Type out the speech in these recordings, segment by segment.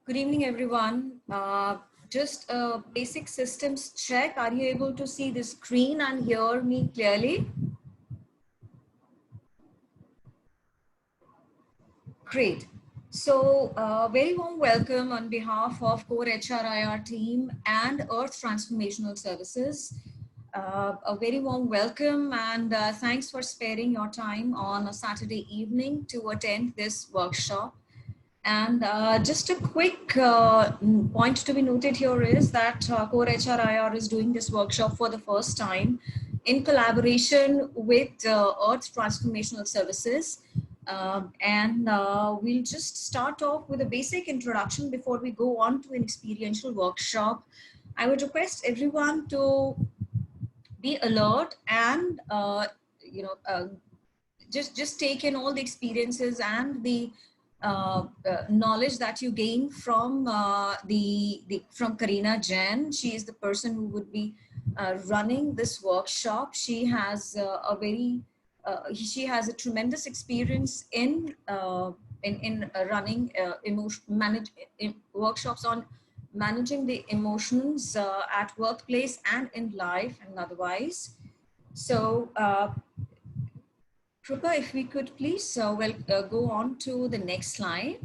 Good evening, everyone. Just a basic systems check. Are you able to see the screen and hear me clearly? Great. So, very warm welcome on behalf of Core HRIR team and Earth Transformational Services. A very warm welcome and thanks for sparing your time on a Saturday evening to attend this workshop. And just a quick point to be noted here is that Core HRIR is doing this workshop for the first time in collaboration with Earth Transformational Services. We'll just start off with a basic introduction before we go on to an experiential workshop. I would request everyone to be alert and just take in all the experiences and the knowledge that you gain from from Karina Jain. She is the person who would be running this workshop. She has she has a tremendous experience in running workshops on managing the emotions at workplace and in life and otherwise. So Krupa, if we could please go on to the next slide.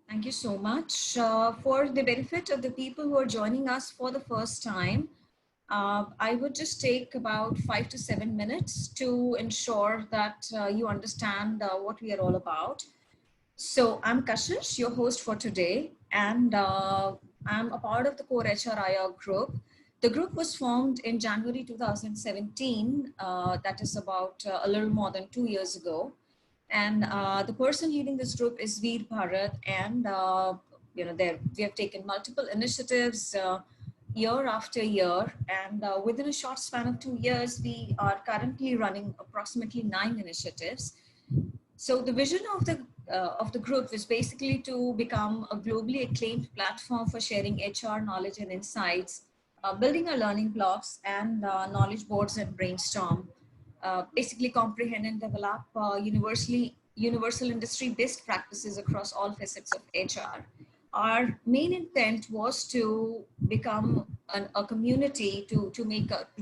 Thank you so much. For the benefit of the people who are joining us for the first time, I would just take about 5 to 7 minutes to ensure that you understand what we are all about. So I'm Kashish, your host for today, and I'm a part of the Core HRIR group. The group was formed in January 2017, that is about a little more than 2 years ago. And the person leading this group is Veer Bharat, and we have taken multiple initiatives year after year, and within a short span of 2 years, we are currently running approximately 9 initiatives. So the vision of the group is basically to become a globally acclaimed platform for sharing HR knowledge and insights, building our learning blocks and knowledge boards and brainstorm, basically comprehend and develop universal industry best practices across all facets of HR. Our main intent was to become a community, to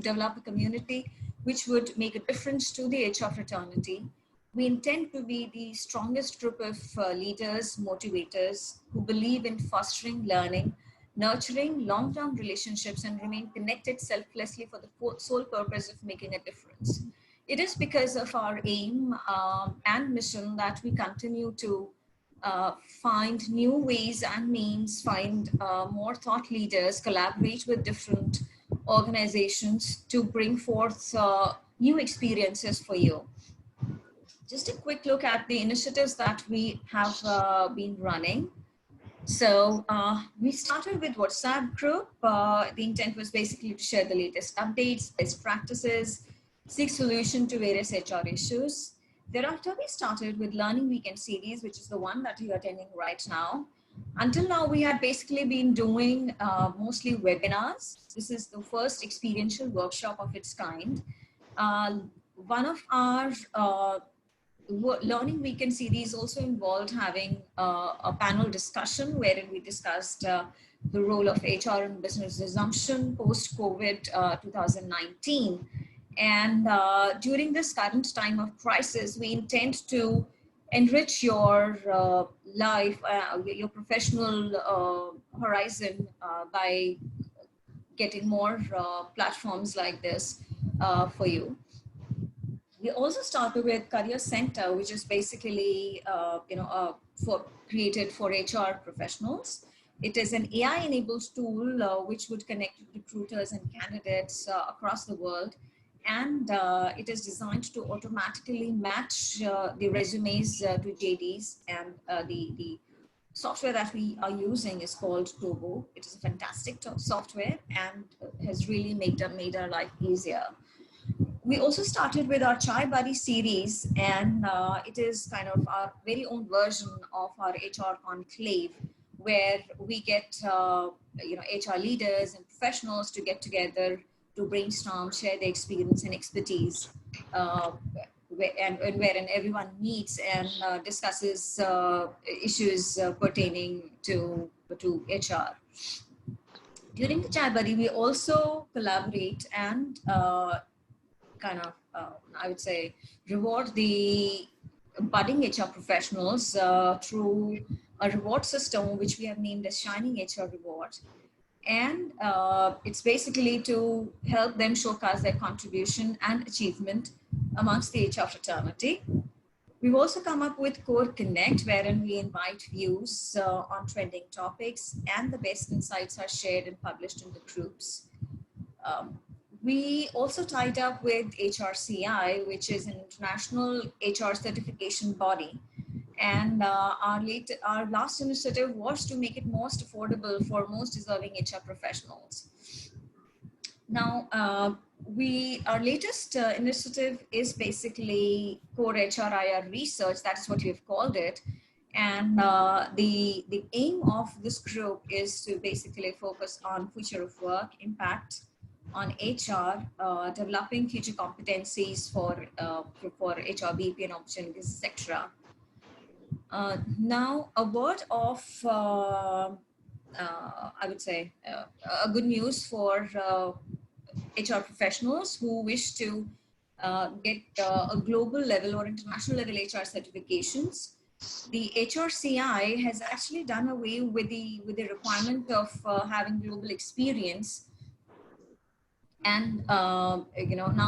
develop a community which would make a difference to the HR fraternity. We intend to be the strongest group of leaders, motivators who believe in fostering learning, nurturing long-term relationships, and remain connected selflessly for the sole purpose of making a difference. It is because of our aim and mission that we continue to find new ways and means, find more thought leaders, collaborate with different organizations to bring forth new experiences for you. Just a quick look at the initiatives that we have been running. So we started with WhatsApp group. The intent was basically to share the latest updates, best practices, seek solution to various HR issues. Thereafter, we started with Learning Weekend series, which is the one that you're attending right now. Until now, we had basically been doing mostly webinars. This is the first experiential workshop of its kind. One of our Learning Weekend series also involved having a panel discussion wherein we discussed the role of HR in business resumption post-COVID 2019. And during this current time of crisis, we intend to enrich your life, your professional horizon by getting more platforms like this for you. We also started with Career Center, which is basically, created for HR professionals. It is an AI-enabled tool which would connect recruiters and candidates across the world. And it is designed to automatically match the resumes to JDs. And the software that we are using is called Tobo. It is a fantastic software and has really made our life easier. We also started with our Chai Buddy series, and it is kind of our very own version of our HR conclave, where we get HR leaders and professionals to get together to brainstorm, share their experience and expertise wherein everyone meets and discusses issues pertaining to HR. During the Chai Buddy, we also collaborate and I would say, reward the budding HR professionals through a reward system which we have named as Shining HR Reward. And it's basically to help them showcase their contribution and achievement amongst the HR fraternity. We've also come up with Core Connect, wherein we invite views on trending topics, and the best insights are shared and published in the groups. We also tied up with HRCI, which is an international HR certification body. And our last initiative was to make it most affordable for most deserving HR professionals. Now, our latest initiative is basically Core HRIR Research. That is what we've called it. And the aim of this group is to basically focus on future of work, impact on HR, developing future competencies for HR, BP and opportunities, etc. Now, a word of, I would say, a good news for HR professionals who wish to get a global level or international level HR certifications. The HRCI has actually done away with the requirement of having global experience. And now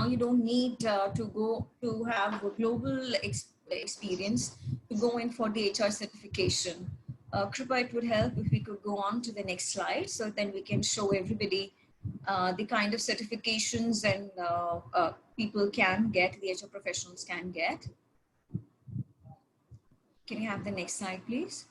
you don't need to have a global experience to go in for the HR certification. Kripa, it would help if we could go on to the next slide, so then we can show everybody the kind of certifications and people can get, the HR professionals can get. Can you have the next slide, please?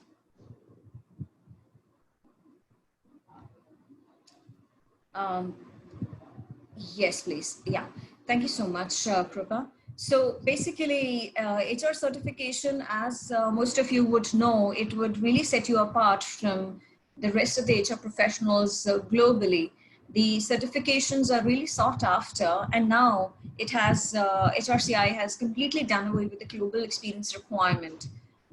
Yes, please. Yeah. Thank you so much, Kripa. So basically, HR certification, as most of you would know, it would really set you apart from the rest of the HR professionals globally. The certifications are really sought after, and now it has, HRCI has completely done away with the global experience requirement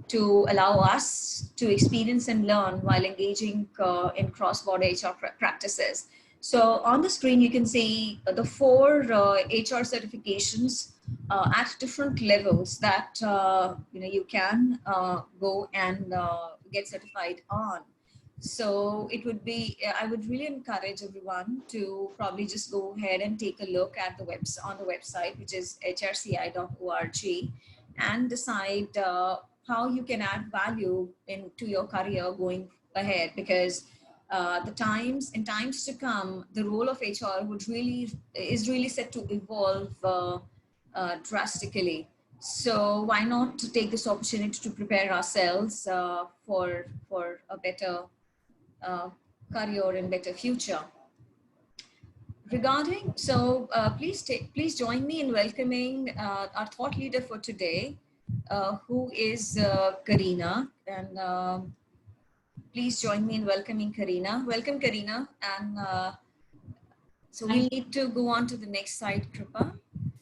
to allow us to experience and learn while engaging in cross-border HR practices. So on the screen, you can see the 4 HR certifications at different levels that you can go and get certified on. So it would be, I would really encourage everyone to probably just go ahead and take a look at the on the website, which is hrci.org, and decide how you can add value into your career going ahead, because in times to come, the role of HR is really set to evolve drastically. So why not to take this opportunity to prepare ourselves for a better career and better future. Please join me in welcoming our thought leader for today, who is Karina, and please join me in welcoming Karina. Welcome, Karina. And so we need to go on to the next slide, Kripa.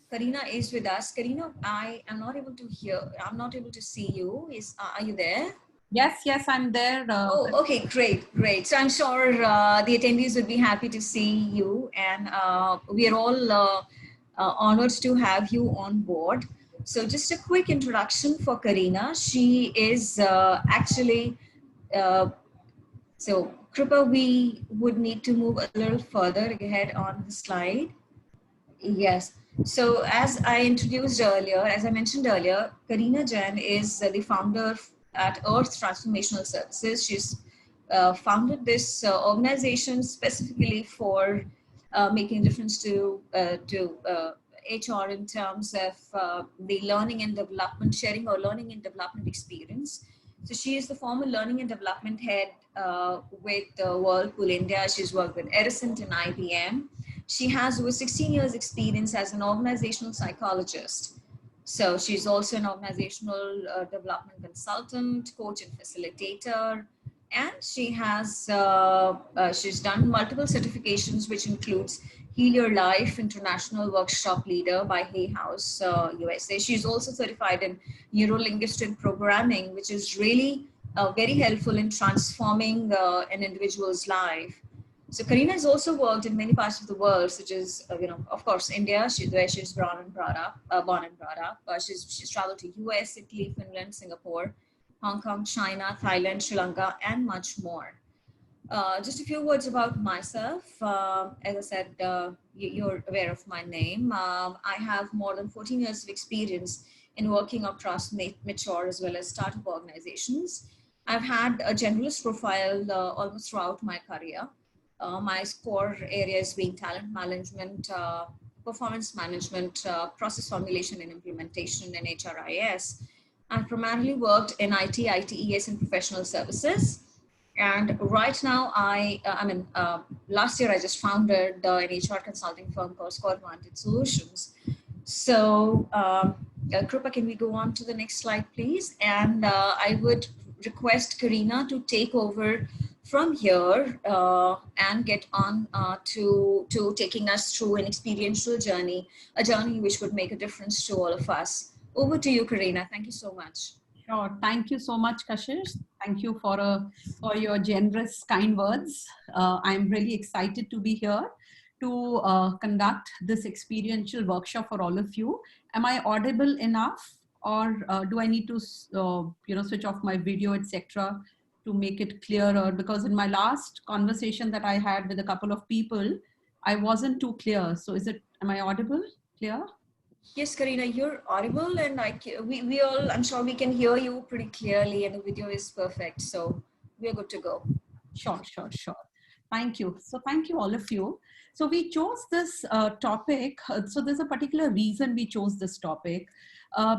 Karina is with us. Karina, I am not able to hear. I'm not able to see you. Are you there? Yes, I'm there. Okay, great. So I'm sure the attendees would be happy to see you, and we are all honored to have you on board. So just a quick introduction for Karina. She is actually, so Kripa, we would need to move a little further ahead on the slide. Yes. So as I mentioned earlier, Karina Jain is the founder at Earth Transformational Services. She's founded this organization specifically for making a difference to HR in terms of the learning and development, sharing our learning and development experience. So she is the former learning and development head with Whirlpool India. She's worked with Edison and IBM. She has over 16 years experience as an organizational psychologist. So she's also an organizational development consultant, coach and facilitator. And she has, she's done multiple certifications, which includes Heal Your Life International Workshop Leader by Hay House, USA. She's also certified in Neuro-Linguistic Programming, which is really very helpful in transforming an individual's life. So Karina has also worked in many parts of the world, such as, of course, India, where she's born and brought up. She's traveled to US, Italy, Finland, Singapore, Hong Kong, China, Thailand, Sri Lanka, and much more. Just a few words about myself. As I said, you're aware of my name. I have more than 14 years of experience in working across mature as well as startup organizations. I've had a generalist profile almost throughout my career. My core areas being talent management, performance management, process formulation and implementation, and HRIS. I've primarily worked in IT, ITES, and professional services. And right now, last year I just founded an HR consulting firm called Score Vantage Solutions. So, Krupa, can we go on to the next slide, please? And I would request Karina to take over from here and get on to taking us through an experiential journey, a journey which would make a difference to all of us. Over to you, Karina. Thank you so much. Sure. Thank you so much, Kashish. Thank you for your generous, kind words. I'm really excited to be here to conduct this experiential workshop for all of you. Am I audible enough, or do I need to, switch off my video, etc., to make it clearer? Because in my last conversation that I had with a couple of people, I wasn't too clear. So am I audible? Clear? Yes, Karina, you're audible, and we all, I'm sure we can hear you pretty clearly, and the video is perfect. So we're good to go. Sure. Thank you. So thank you, all of you. So we chose this topic. So there's a particular reason we chose this topic,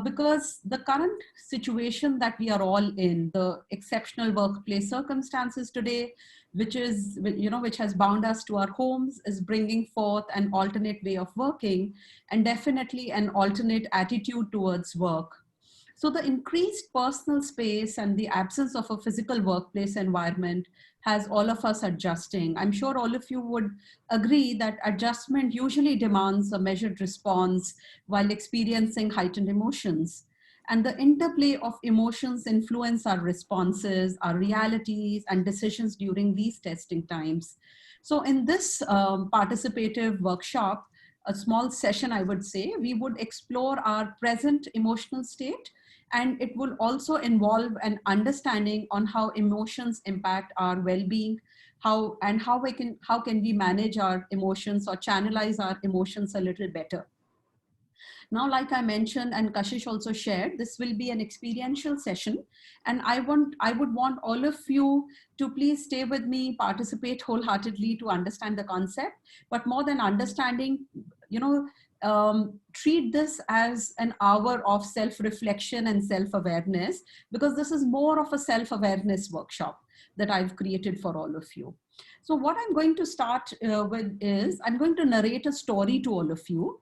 because the current situation that we are all in, the exceptional workplace circumstances today, which has bound us to our homes, is bringing forth an alternate way of working, and definitely an alternate attitude towards work. So the increased personal space and the absence of a physical workplace environment has all of us adjusting. I'm sure all of you would agree that adjustment usually demands a measured response while experiencing heightened emotions. And the interplay of emotions influence our responses, our realities, and decisions during these testing times. So in this participative workshop, a small session, I would say, we would explore our present emotional state, and it will also involve an understanding on how emotions impact our well-being, how can we manage our emotions or channelize our emotions a little better. Now, like I mentioned, and Kashish also shared, this will be an experiential session. And I would want all of you to please stay with me, participate wholeheartedly to understand the concept. But more than understanding, treat this as an hour of self-reflection and self-awareness, because this is more of a self-awareness workshop that I've created for all of you. So what I'm going to start with is, I'm going to narrate a story to all of you.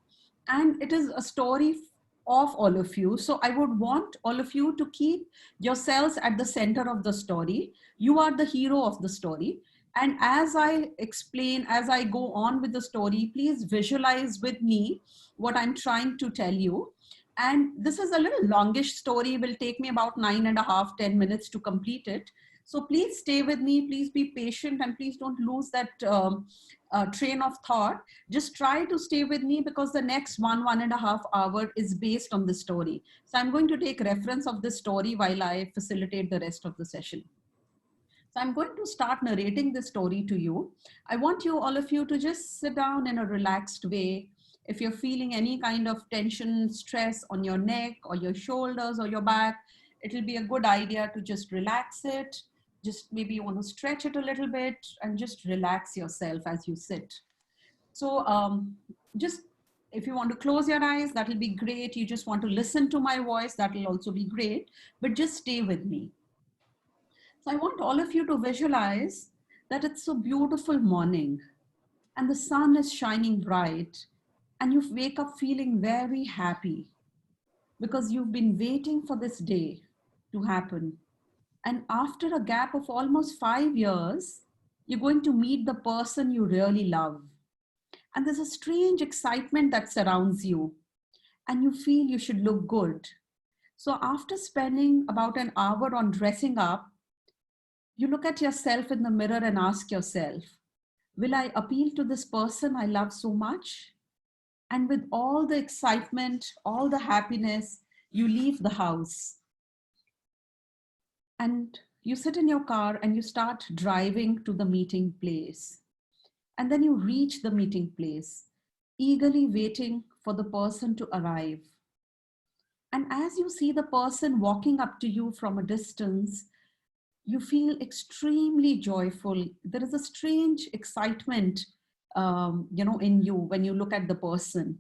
And it is a story of all of you. So I would want all of you to keep yourselves at the center of the story. You are the hero of the story. And as I explain, as I go on with the story, please visualize with me what I'm trying to tell you. And this is a little longish story, will take me about 9.5, 10 minutes to complete it. So please stay with me, please be patient, and please don't lose that train of thought. Just try to stay with me, because the next 1.5 hours is based on the story. So I'm going to take reference of this story while I facilitate the rest of the session. So I'm going to start narrating this story to you. I want all of you to just sit down in a relaxed way. If you're feeling any kind of tension, stress on your neck or your shoulders or your back, it'll be a good idea to just relax it. Just maybe you want to stretch it a little bit and just relax yourself as you sit. So just if you want to close your eyes, that'll be great. You just want to listen to my voice, that'll also be great, but just stay with me. So I want all of you to visualize that it's a beautiful morning and the sun is shining bright, and you wake up feeling very happy because you've been waiting for this day to happen. And after a gap of almost 5 years, you're going to meet the person you really love. And there's a strange excitement that surrounds you, and you feel you should look good. So after spending about an hour on dressing up, you look at yourself in the mirror and ask yourself, will I appeal to this person I love so much? And with all the excitement, all the happiness, you leave the house and you sit in your car and you start driving to the meeting place. And then you reach the meeting place, eagerly waiting for the person to arrive. And as you see the person walking up to you from a distance, you feel extremely joyful. There is a strange excitement, in you when you look at the person.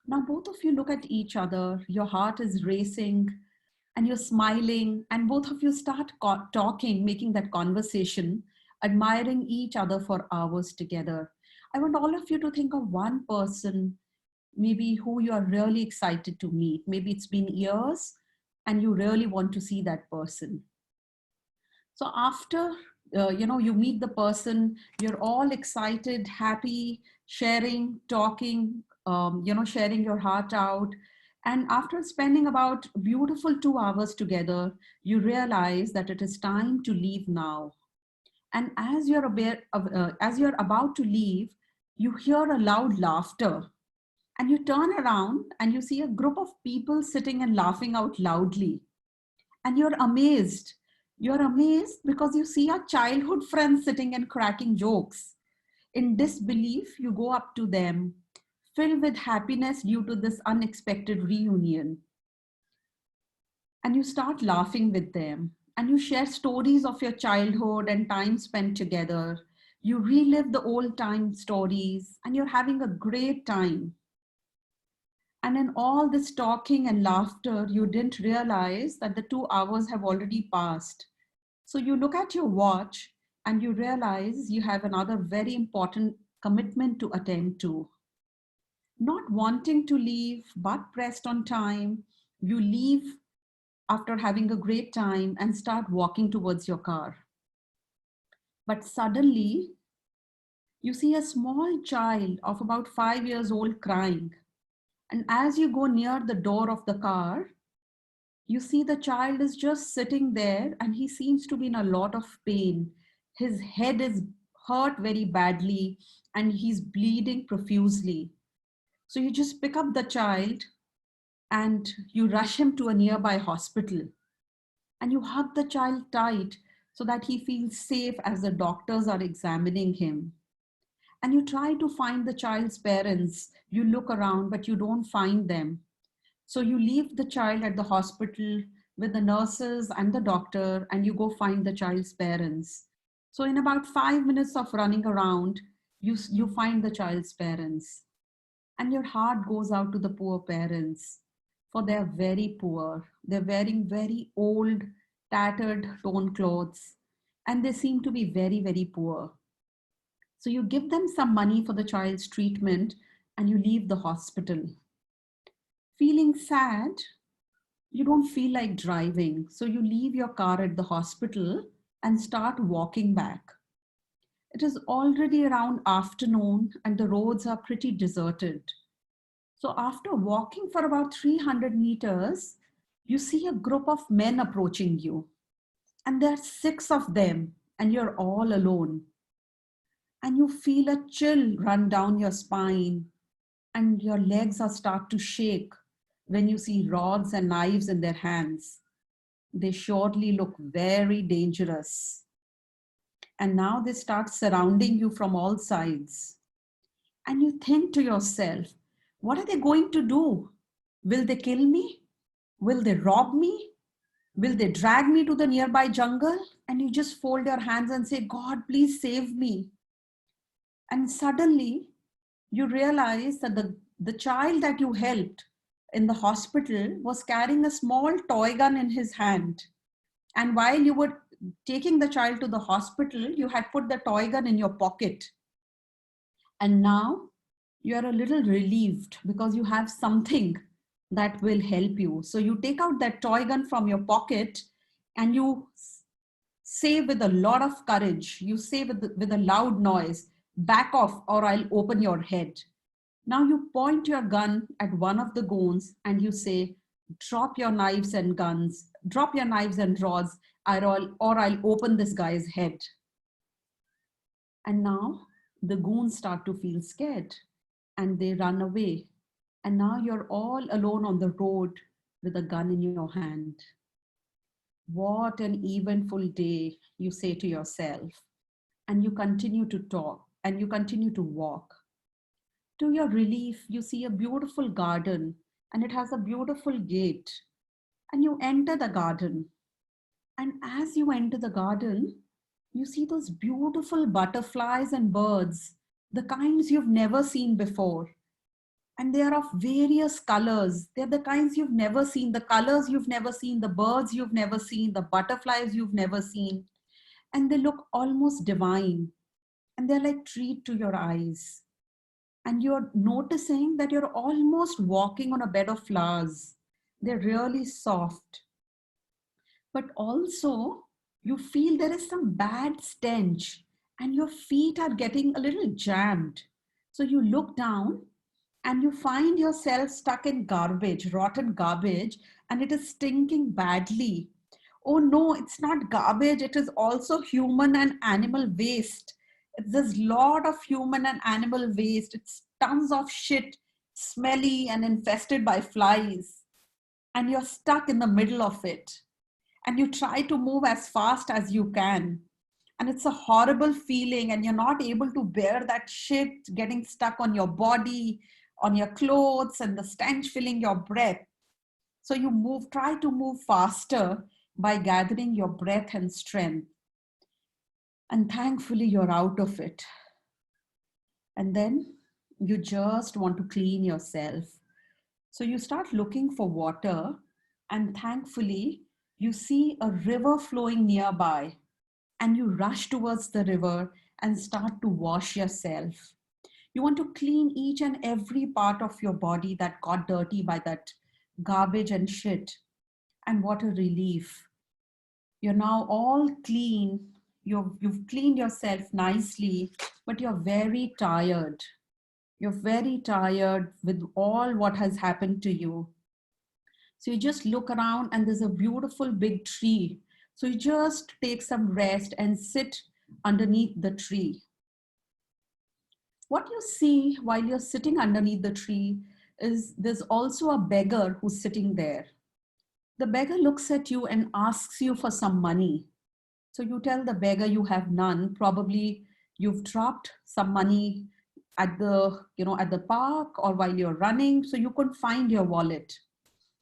Now, both of you look at each other, your heart is racing and you're smiling, and both of you start talking, making that conversation, admiring each other for hours together. I want all of you to think of one person, maybe who you are really excited to meet. Maybe it's been years and you really want to see that person. So after you meet the person, you're all excited, happy, sharing, talking, sharing your heart out. And after spending about beautiful 2 hours together, you realize that it is time to leave now. And as you're about to leave, you hear a loud laughter. And you turn around and you see a group of people sitting and laughing out loudly. And you're amazed. You're amazed because you see your childhood friends sitting and cracking jokes. In disbelief, you go up to them, filled with happiness due to this unexpected reunion. And you start laughing with them. And you share stories of your childhood and time spent together. You relive the old time stories and you're having a great time. And in all this talking and laughter, you didn't realize that the 2 hours have already passed. So you look at your watch and you realize you have another very important commitment to attend to. Not wanting to leave, but pressed on time, you leave after having a great time and start walking towards your car. But suddenly, you see a small child of about 5 years old crying. And as you go near the door of the car, you see the child is just sitting there and he seems to be in a lot of pain. His head is hurt very badly and he's bleeding profusely. So you just pick up the child and you rush him to a nearby hospital and you hug the child tight so that he feels safe as the doctors are examining him. And you try to find the child's parents. You look around, but you don't find them. So you leave the child at the hospital with the nurses and the doctor, and you go find the child's parents. So in about 5 minutes of running around, you find the child's parents. And your heart goes out to the poor parents, for they're very poor. They're wearing very old, tattered, torn clothes, and they seem to be very, very poor. So you give them some money for the child's treatment and you leave the hospital. Feeling sad, you don't feel like driving. So you leave your car at the hospital and start walking back. It is already around afternoon and the roads are pretty deserted. So after walking for about 300 meters, you see a group of men approaching you. And there are 6 of them and you're all alone. And you feel a chill run down your spine and your legs are start to shake when you see rods and knives in their hands. They surely look very dangerous. And now they start surrounding you from all sides. And you think to yourself, what are they going to do? Will they kill me? Will they rob me? Will they drag me to the nearby jungle? And you just fold your hands and say, God, please save me. And suddenly you realize that the child that you helped in the hospital was carrying a small toy gun in his hand. And while you were taking the child to the hospital, you had put the toy gun in your pocket. And now you are a little relieved because you have something that will help you. So you take out that toy gun from your pocket and you say with a lot of courage, you say with a loud noise, back off or I'll open your head. Now you point your gun at one of the goons and you say, drop your knives and guns, drop your knives and rods, or I'll open this guy's head. And now the goons start to feel scared and they run away. And now you're all alone on the road with a gun in your hand. What an eventful day, you say to yourself. And you continue to talk and you continue to walk. To your relief, you see a beautiful garden and it has a beautiful gate. And you enter the garden. And as you enter the garden, you see those beautiful butterflies and birds, the kinds you've never seen before. And they are of various colors. They're the kinds you've never seen, the colors you've never seen, the birds you've never seen, the butterflies you've never seen. And they look almost divine. And they're like treat to your eyes. And you're noticing that you're almost walking on a bed of flowers. They're really soft. But also, you feel there is some bad stench and your feet are getting a little jammed. So you look down and you find yourself stuck in garbage, rotten garbage, and it is stinking badly. Oh no, it's not garbage, it is also human and animal waste. There's a lot of human and animal waste. It's tons of shit, smelly and infested by flies. And you're stuck in the middle of it. And you try to move as fast as you can. And it's a horrible feeling, and you're not able to bear that shit getting stuck on your body, on your clothes, and the stench filling your breath. So you try to move faster by gathering your breath and strength. And thankfully, you're out of it. And then you just want to clean yourself. So you start looking for water, and thankfully, you see a river flowing nearby, and you rush towards the river and start to wash yourself. You want to clean each and every part of your body that got dirty by that garbage and shit. And what a relief. You're now all clean. You've cleaned yourself nicely, but you're very tired. You're very tired with all what has happened to you. So you just look around and there's a beautiful big tree. So you just take some rest and sit underneath the tree. What you see while you're sitting underneath the tree is there's also a beggar who's sitting there. The beggar looks at you and asks you for some money. So you tell the beggar you have none. Probably you've dropped some money at the park or while you're running, so you couldn't find your wallet.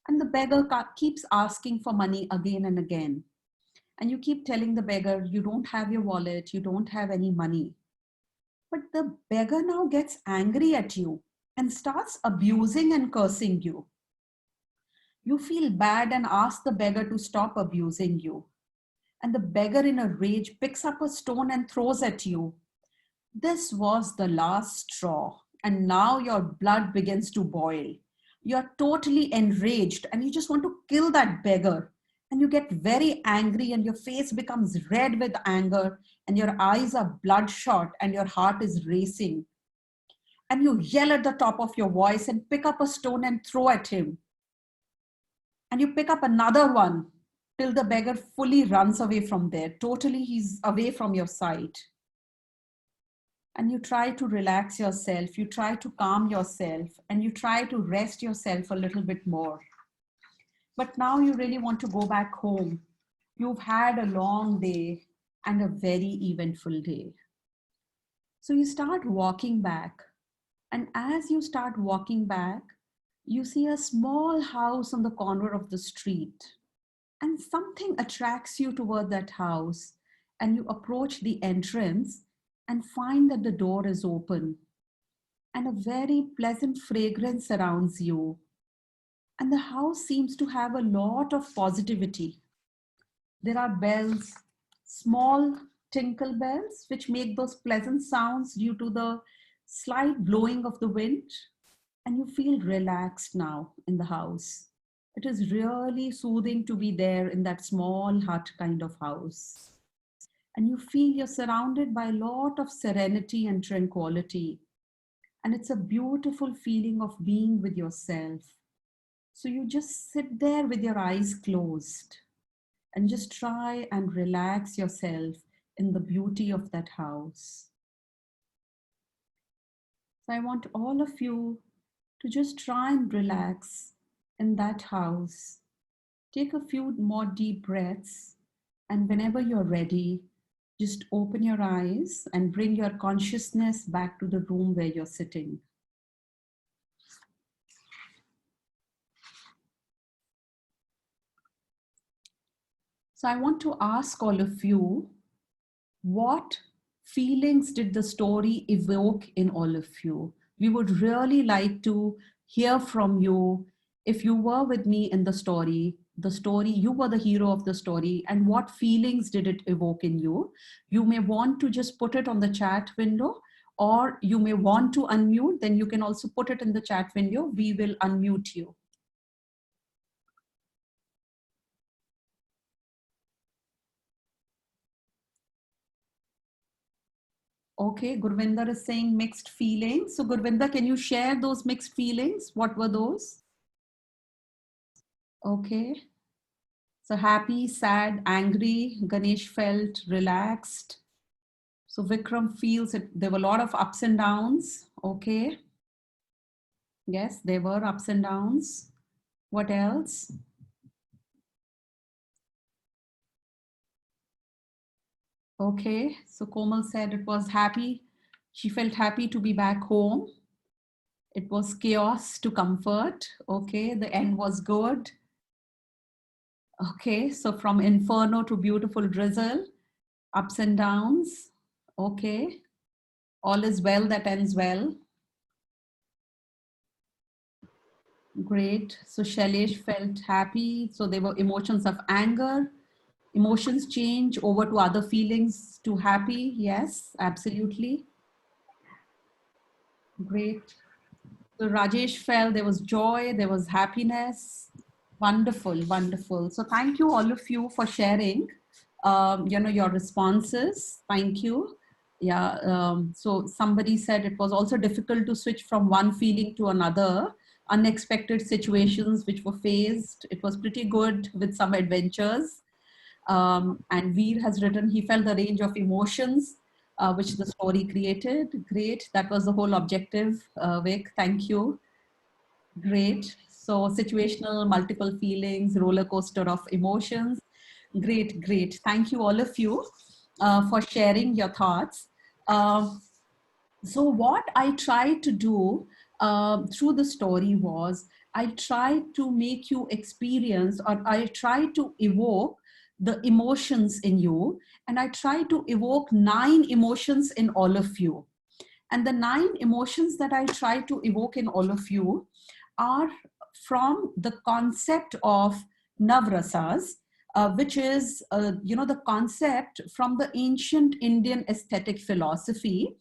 And the beggar keeps asking for money again and again. And you keep telling the beggar, you don't have your wallet, you don't have any money. But the beggar now gets angry at you and starts abusing and cursing you. You feel bad and ask the beggar to stop abusing you. And the beggar in a rage picks up a stone and throws at you. This was the last straw, and now your blood begins to boil. You're totally enraged and you just want to kill that beggar. And you get very angry and your face becomes red with anger and your eyes are bloodshot and your heart is racing. And you yell at the top of your voice and pick up a stone and throw at him. And you pick up another one till the beggar fully runs away from there. Totally, he's away from your sight. And you try to relax yourself, you try to calm yourself, and you try to rest yourself a little bit more. But now you really want to go back home. You've had a long day and a very eventful day. So you start walking back. And as you start walking back, you see a small house on the corner of the street. And something attracts you toward that house. And you approach the entrance and find that the door is open. And a very pleasant fragrance surrounds you. And the house seems to have a lot of positivity. There are bells, small tinkle bells, which make those pleasant sounds due to the slight blowing of the wind. And you feel relaxed now in the house. It is really soothing to be there in that small hut kind of house. And you feel you're surrounded by a lot of serenity and tranquility. And it's a beautiful feeling of being with yourself. So you just sit there with your eyes closed and just try and relax yourself in the beauty of that house. So I want all of you to just try and relax in that house. Take a few more deep breaths, and whenever you're ready, just open your eyes and bring your consciousness back to the room where you're sitting. So I want to ask all of you, what feelings did the story evoke in all of you? We would really like to hear from you. If you were with me in the story, you were the hero of the story, and what feelings did it evoke in you? You may want to just put it on the chat window, or you may want to unmute, then you can also put it in the chat window. We will unmute you. Okay, Gurvinder is saying mixed feelings. So Gurvinder, can you share those mixed feelings? What were those? Okay. So happy, sad, angry. Ganesh felt relaxed. So Vikram feels it. There were a lot of ups and downs. Okay. Yes, there were ups and downs. What else? Okay. So Komal said it was happy. She felt happy to be back home. It was chaos to comfort. Okay. The end was good. Okay, so from inferno to beautiful drizzle, ups and downs. Okay, all is well that ends well. Great. So Shailesh felt happy. So there were emotions of anger. Emotions change over to other feelings to happy. Yes, absolutely. Great. So Rajesh felt there was joy, there was happiness. Wonderful, wonderful. So thank you all of you for sharing, your responses. Thank you. Yeah. So somebody said it was also difficult to switch from one feeling to another. Unexpected situations which were faced. It was pretty good with some adventures. And Veer has written, he felt the range of emotions which the story created. Great. That was the whole objective, Vic. Thank you. Great. So situational, multiple feelings, roller coaster of emotions. Great, great. Thank you all of you for sharing your thoughts. So what I tried to do through the story was I tried to make you experience, or I tried to evoke the emotions in you, and I tried to evoke 9 emotions in all of you. And the 9 emotions that I try to evoke in all of you are from the concept of Navrasas, which is, the concept from the ancient Indian aesthetic philosophy.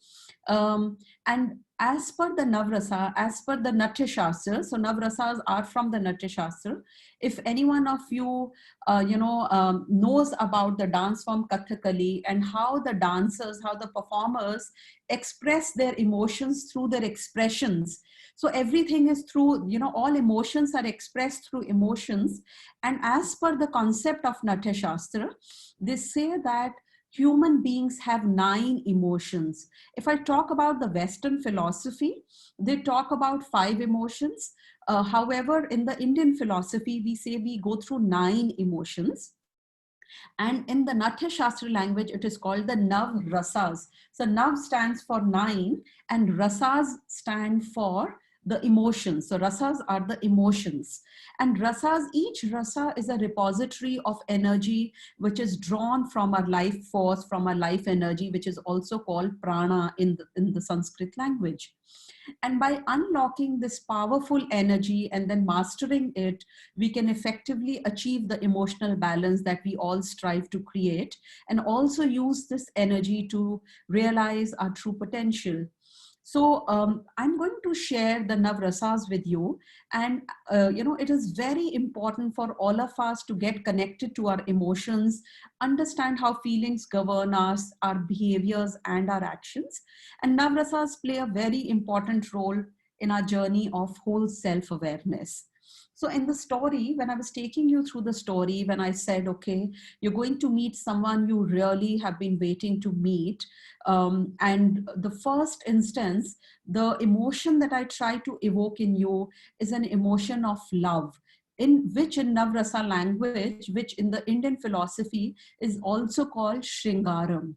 And as per the Navrasa, as per the Natya Shastra, so Navrasas are from the Natya Shastra. If any one of you, knows about the dance form Kathakali and how the dancers, how the performers express their emotions through their expressions. So everything is through, all emotions are expressed through emotions. And as per the concept of Natya Shastra, they say that human beings have 9 emotions. If I talk about the Western philosophy, they talk about 5 emotions. However, in the Indian philosophy, we say we go through 9 emotions. And in the Natya Shastra language, it is called the Nav Rasas. So Nav stands for 9 and Rasas stand for the emotions. So Rasas are the emotions. And Rasas, each Rasa is a repository of energy which is drawn from our life force, from our life energy, which is also called prana in the Sanskrit language. And by unlocking this powerful energy and then mastering it, we can effectively achieve the emotional balance that we all strive to create, and also use this energy to realize our true potential. So I'm going to share the Navrasas with you. And, it is very important for all of us to get connected to our emotions, understand how feelings govern us, our behaviors and our actions. And Navrasas play a very important role in our journey of whole self-awareness. So in the story, when I was taking you through the story, when I said, okay, you're going to meet someone you really have been waiting to meet, and the first instance, the emotion that I try to evoke in you is an emotion of love, in which in Navrasa language, which in the Indian philosophy is also called Shringaram.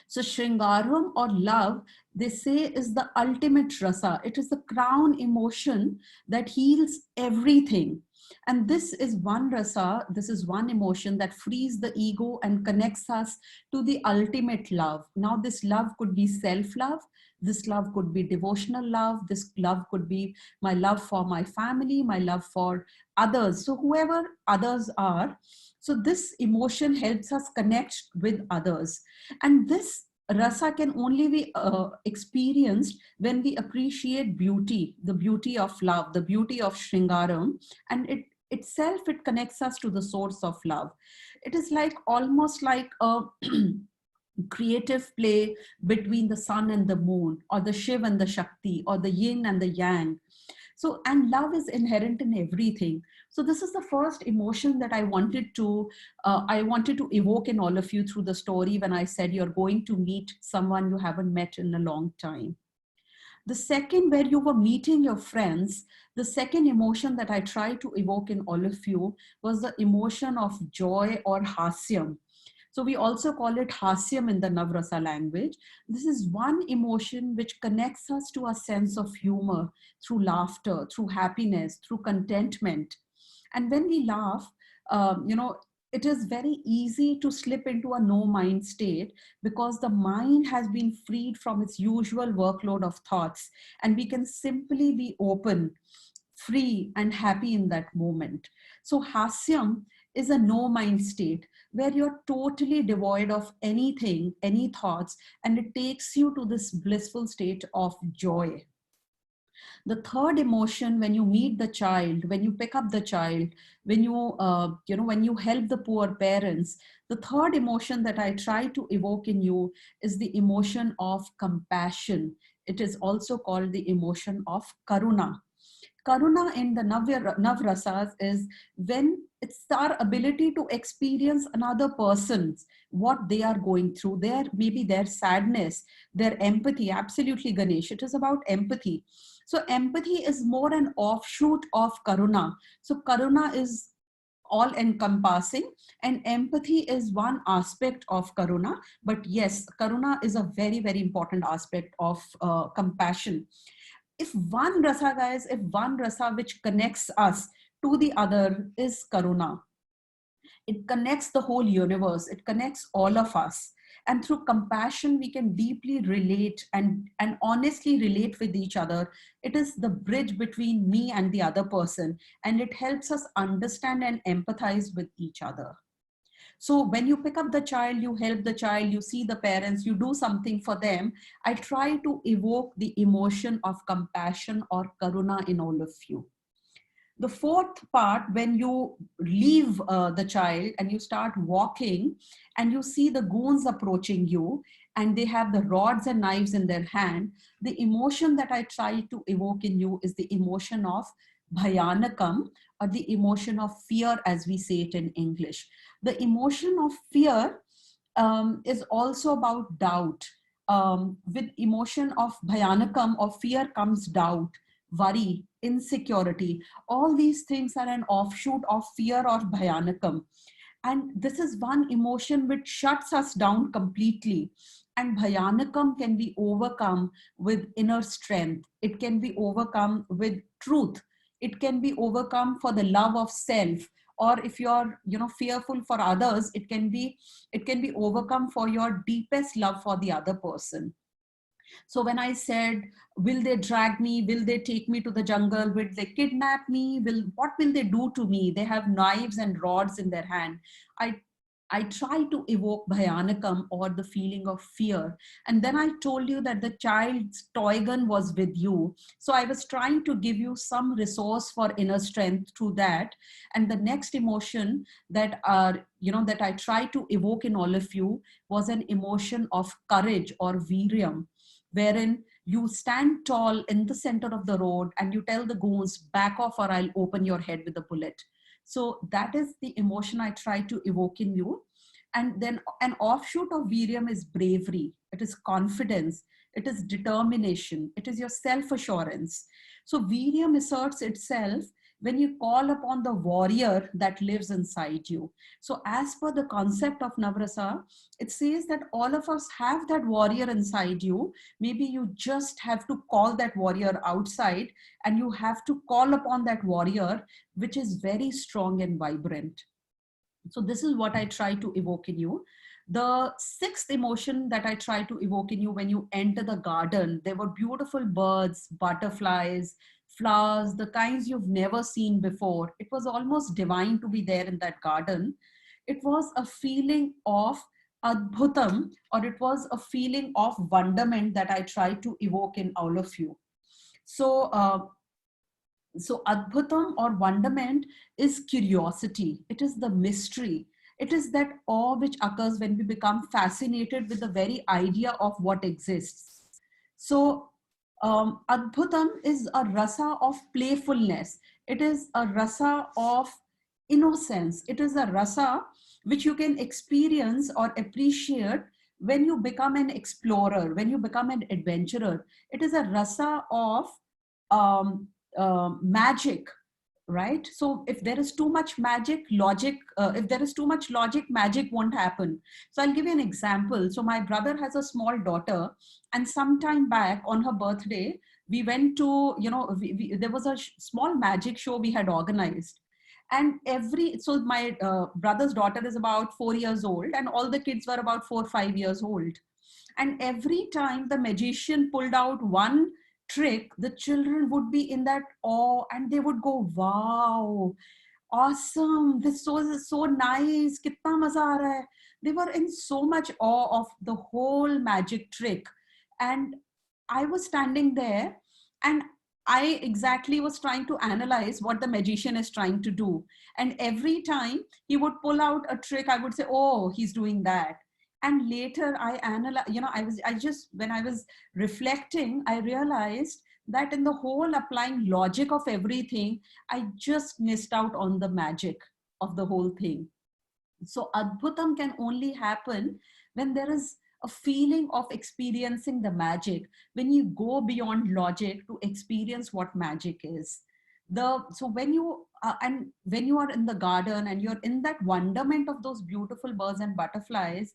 So Shringaram or love, they say, is the ultimate rasa. It is the crown emotion that heals everything. And this is one rasa, this is one emotion that frees the ego and connects us to the ultimate love. Now, this love could be self-love, this love could be devotional love, this love could be my love for my family, my love for others. So whoever others are, so this emotion helps us connect with others. And this rasa can only be experienced when we appreciate beauty, the beauty of love, the beauty of Shringaram, and it itself, it connects us to the source of love. It is like almost like a creative play between the sun and the moon, or the Shiv and the Shakti, or the yin and the yang. So, and love is inherent in everything. So this is the first emotion that I wanted to evoke in all of you through the story when I said you're going to meet someone you haven't met in a long time. The second, where you were meeting your friends, the second emotion that I tried to evoke in all of you was the emotion of joy or hasyam. So we also call it hasyam in the Navrasa language. This is one emotion which connects us to a sense of humor through laughter, through happiness, through contentment. And when we laugh, it is very easy to slip into a no mind state, because the mind has been freed from its usual workload of thoughts, and we can simply be open, free and happy in that moment. So hasyam is a no mind state where you're totally devoid of anything, any thoughts, and it takes you to this blissful state of joy. The third emotion, when you meet the child, when you pick up the child, when when you help the poor parents, the third emotion that I try to evoke in you is the emotion of compassion. It is also called the emotion of karuna. Karuna in the Navrasas is when it's our ability to experience another person's, what they are going through, maybe their sadness, their empathy. Absolutely, Ganesh. It is about empathy. So empathy is more an offshoot of Karuna. So Karuna is all encompassing, and empathy is one aspect of Karuna. But yes, Karuna is a very, very important aspect of compassion. If one rasa, guys, if one rasa which connects us to the other is Karuna, it connects the whole universe, it connects all of us. And through compassion, we can deeply relate and honestly relate with each other. It is the bridge between me and the other person, and it helps us understand and empathize with each other. So when you pick up the child, you help the child, you see the parents, you do something for them. I try to evoke the emotion of compassion or karuna in all of you. The fourth part, when you leave the child and you start walking and you see the goons approaching you and they have the rods and knives in their hand, the emotion that I try to evoke in you is the emotion of bhayanakam, or the emotion of fear, as we say it in English. The emotion of fear is also about doubt. With emotion of bhayanakam or fear comes doubt, worry, insecurity. All these things are an offshoot of fear or bhayanakam. And this is one emotion which shuts us down completely. And bhayanakam can be overcome with inner strength. It can be overcome with truth. It can be overcome for the love of self. Or if you're, fearful for others, it can be overcome for your deepest love for the other person. So when I said, will they drag me? Will they take me to the jungle? Will they kidnap me? What will they do to me? They have knives and rods in their hand. I I try to evoke Bhayanakam, or the feeling of fear. And then I told you that the child's toy gun was with you. So I was trying to give you some resource for inner strength through that. And the next emotion that that I try to evoke in all of you was an emotion of courage, or Viryam, wherein you stand tall in the center of the road and you tell the goons, back off or I'll open your head with a bullet. So that is the emotion I try to evoke in you. And then an offshoot of Viryam is bravery. It is confidence. It is determination. It is your self-assurance. So Viryam asserts itself when you call upon the warrior that lives inside you. So as per the concept of Navrasa, it says that all of us have that warrior inside you. Maybe you just have to call that warrior outside, and you have to call upon that warrior, which is very strong and vibrant. So this is what I try to evoke in you. The sixth emotion that I try to evoke in you: when you enter the garden, there were beautiful birds, butterflies, flowers, the kinds you've never seen before. It was almost divine to be there in that garden. It was a feeling of adbhutam, or it was a feeling of wonderment that I try to evoke in all of you. So adbhutam, or wonderment, is curiosity. It is the mystery. It is that awe which occurs when we become fascinated with the very idea of what exists. So adbhutam is a rasa of playfulness. It is a rasa of innocence. It is a rasa which you can experience or appreciate when you become an explorer, when you become an adventurer. It is a rasa of um, magic, right? So if there is too much magic, logic, if there is too much logic, magic won't happen. So I'll give you an example. So my brother has a small daughter, and sometime back on her birthday, we went to, there was a small magic show we had organized. And so my brother's daughter is about 4 years old, and all the kids were about 4 or 5 years old. And every time the magician pulled out one trick, the children would be in that awe, and they would go, wow, awesome, this is so nice, kitna maza aa raha hai. They were in so much awe of the whole magic trick. And I was standing there, and I exactly was trying to analyze what the magician is trying to do. And every time he would pull out a trick, I would say, oh, he's doing that. And later I analyze, when I was reflecting, I realized that in the whole applying logic of everything, I just missed out on the magic of the whole thing. So adbhutam can only happen when there is a feeling of experiencing the magic, when you go beyond logic to experience what magic is. So when you when you are in the garden and you're in that wonderment of those beautiful birds and butterflies,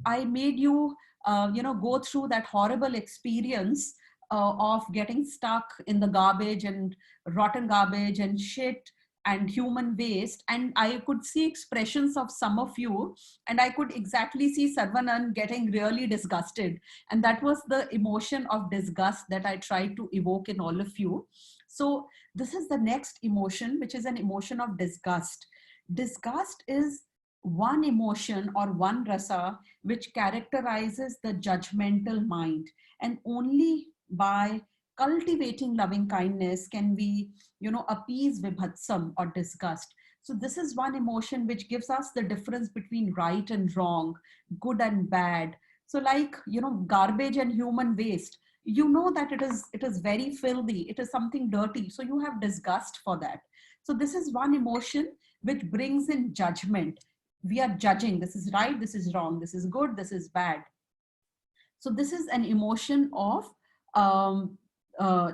I made you go through that horrible experience of getting stuck in the garbage and rotten garbage and shit and human waste. And I could see expressions of some of you, and I could exactly see Sarvanan getting really disgusted. And that was the emotion of disgust that I tried to evoke in all of you. So this is the next emotion, which is an emotion of disgust. Disgust is one emotion or one rasa which characterizes the judgmental mind. And only by cultivating loving kindness can we appease vibhatsam or disgust. So this is one emotion which gives us the difference between right and wrong, good and bad. So like, garbage and human waste, that it is very filthy, it is something dirty, so you have disgust for that. So this is one emotion which brings in judgment. We are judging, this is right, this is wrong, this is good, this is bad. So this is an emotion of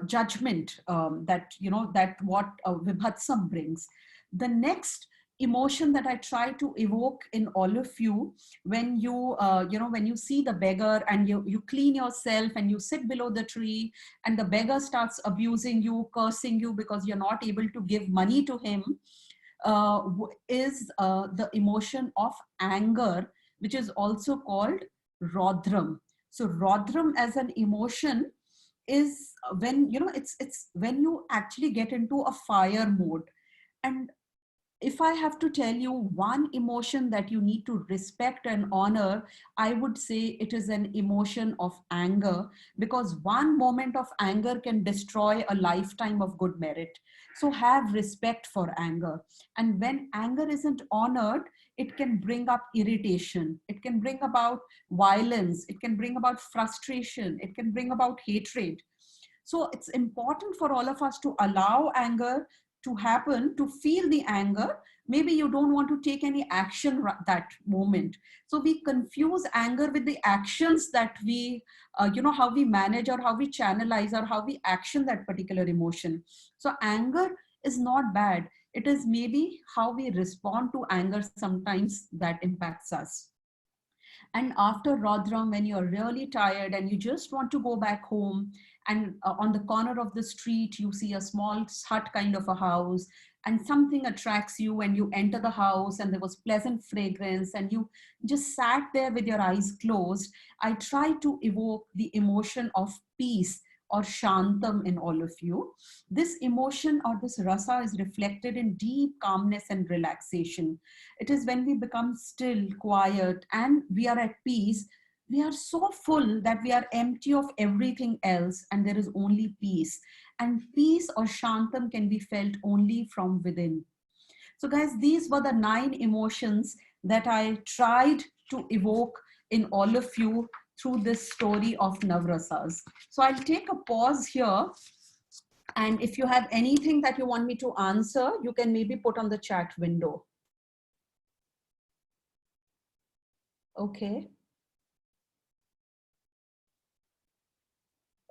judgment, that what vibhatsam brings. The next emotion that I try to evoke in all of you, when when you see the beggar and you clean yourself and you sit below the tree, and the beggar starts abusing you, cursing you because you're not able to give money to him, is the emotion of anger, which is also called Rodram. So Rodram as an emotion is when, it's when you actually get into a fire mode. And if I have to tell you one emotion that you need to respect and honor, I would say it is an emotion of anger, because one moment of anger can destroy a lifetime of good merit. So have respect for anger. And when anger isn't honored, it can bring up irritation. It can bring about violence. It can bring about frustration. It can bring about hatred. So it's important for all of us to allow anger to happen, to feel the anger. Maybe you don't want to take any action that moment. So we confuse anger with the actions that we, how we manage or how we channelize or how we action that particular emotion. So anger is not bad. It is maybe how we respond to anger sometimes that impacts us. And after Rodram, when you're really tired and you just want to go back home, and on the corner of the street, you see a small hut kind of a house, and something attracts you, and you enter the house, and there was pleasant fragrance, and you just sat there with your eyes closed. I try to evoke the emotion of peace or shantam in all of you. This emotion or this rasa is reflected in deep calmness and relaxation. It is when we become still, quiet, and we are at peace. We are so full that we are empty of everything else, and there is only peace. And peace or shantam can be felt only from within. So, guys, these were the 9 emotions that I tried to evoke in all of you through this story of Navrasas. So, I'll take a pause here. And if you have anything that you want me to answer, you can maybe put on the chat window. Okay.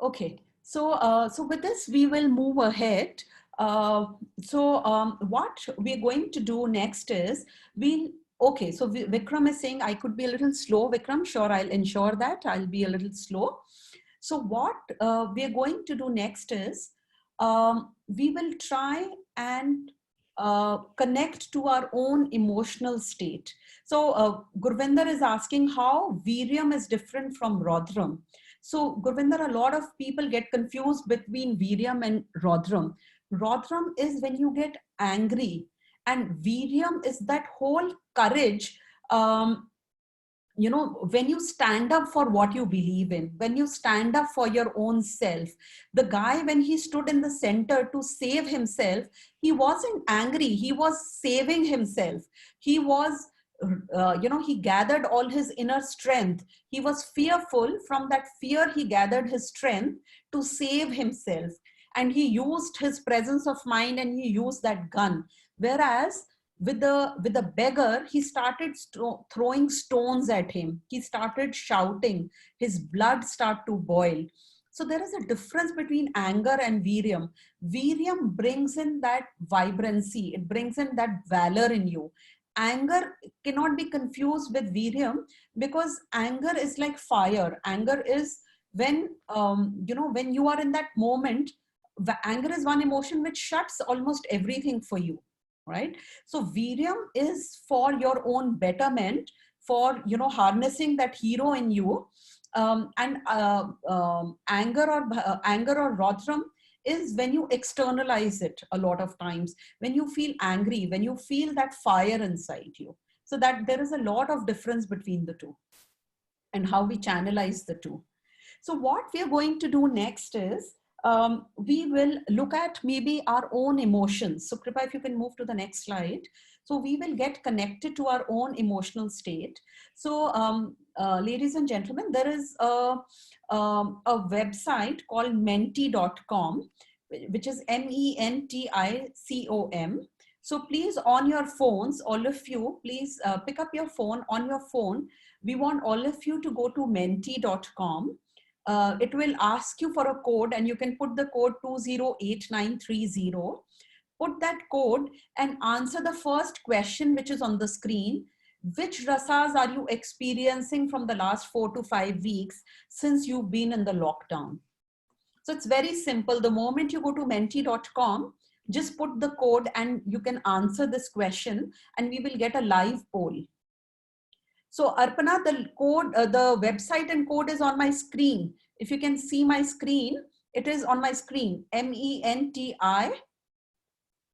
Okay. So with this, we will move ahead. What we're going to do next is okay. So Vikram is saying I could be a little slow. Vikram, sure, I'll ensure that I'll be a little slow. So what we're going to do next is we will try and connect to our own emotional state. So Gurvinder is asking how Viryam is different from Rodram. So Gurvinder, a lot of people get confused between Viryam and Rodram. Rodram is when you get angry, and Viryam is that whole courage. When you stand up for what you believe in, when you stand up for your own self. The guy, when he stood in the center to save himself, he wasn't angry, he was saving himself. He was he gathered all his inner strength. He was fearful. From that fear, he gathered his strength to save himself, and he used his presence of mind, and he used that gun. Whereas with the beggar, he started throwing stones at him. He started shouting. His blood started to boil. So there is a difference between anger and Viryam. Viryam brings in that vibrancy. It brings in that valor in you. Anger cannot be confused with Viryam, because anger is like fire. Anger is when, when you are in that moment, anger is one emotion which shuts almost everything for you, right? So Viryam is for your own betterment, for harnessing that hero in you. And anger or Rodram is when you externalize it a lot of times, when you feel angry, when you feel that fire inside you. So that there is a lot of difference between the two and how we channelize the two. So what we are going to do next is we will look at maybe our own emotions. So Kripa, if you can move to the next slide. So we will get connected to our own emotional state. So ladies and gentlemen, there is a website called menti.com, which is MENTICOM. So please, on your phones, all of you, please pick up your phone. On your phone, we want all of you to go to menti.com. It will ask you for a code, and you can put the code 208930. Put that code and answer the first question which is on the screen. Which rasas are you experiencing from the last 4 to 5 weeks since you've been in the lockdown? So it's very simple. The moment you go to menti.com, just put the code and you can answer this question, and we will get a live poll. So Arpana, the code, the website and code is on my screen. If you can see my screen, it is on my screen, MENTI.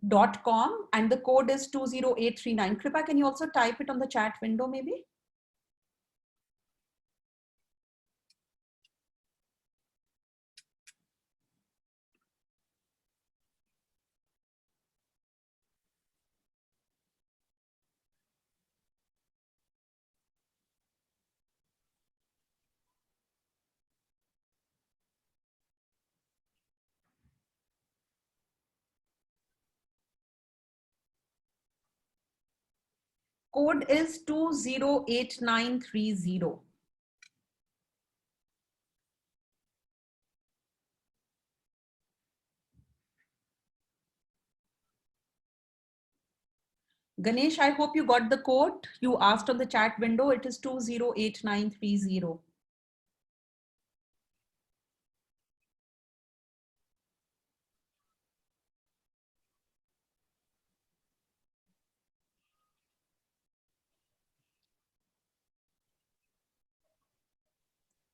menty.com and the code is 20839. Kripa, can you also type it on the chat window maybe? Code is 208930. Ganesh, I hope you got the code. You asked on the chat window. It is 208930.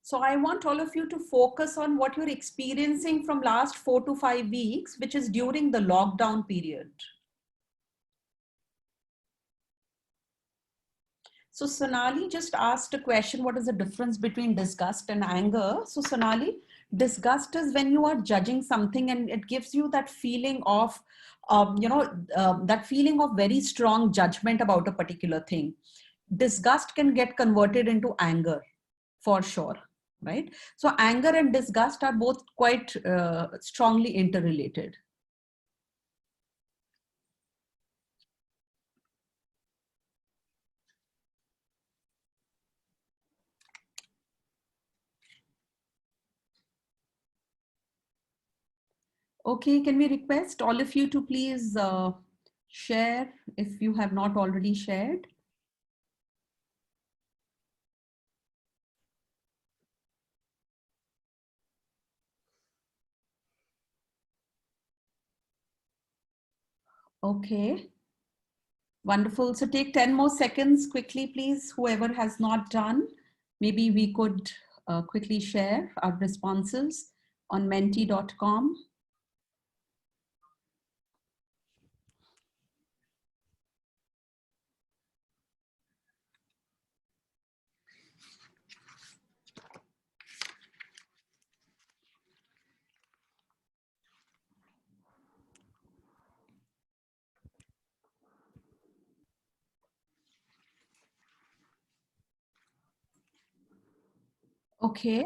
So I want all of you to focus on what you're experiencing from last 4 to 5 weeks, which is during the lockdown period. So Sonali just asked a question, what is the difference between disgust and anger? So Sonali, disgust is when you are judging something and it gives you that feeling of, that feeling of very strong judgment about a particular thing. Disgust can get converted into anger for sure, right? So anger and disgust are both quite strongly interrelated. Okay, can we request all of you to please share if you have not already shared? Okay, wonderful. So take 10 more seconds quickly, please. Whoever has not done, maybe we could quickly share our responses on menty.com. Okay.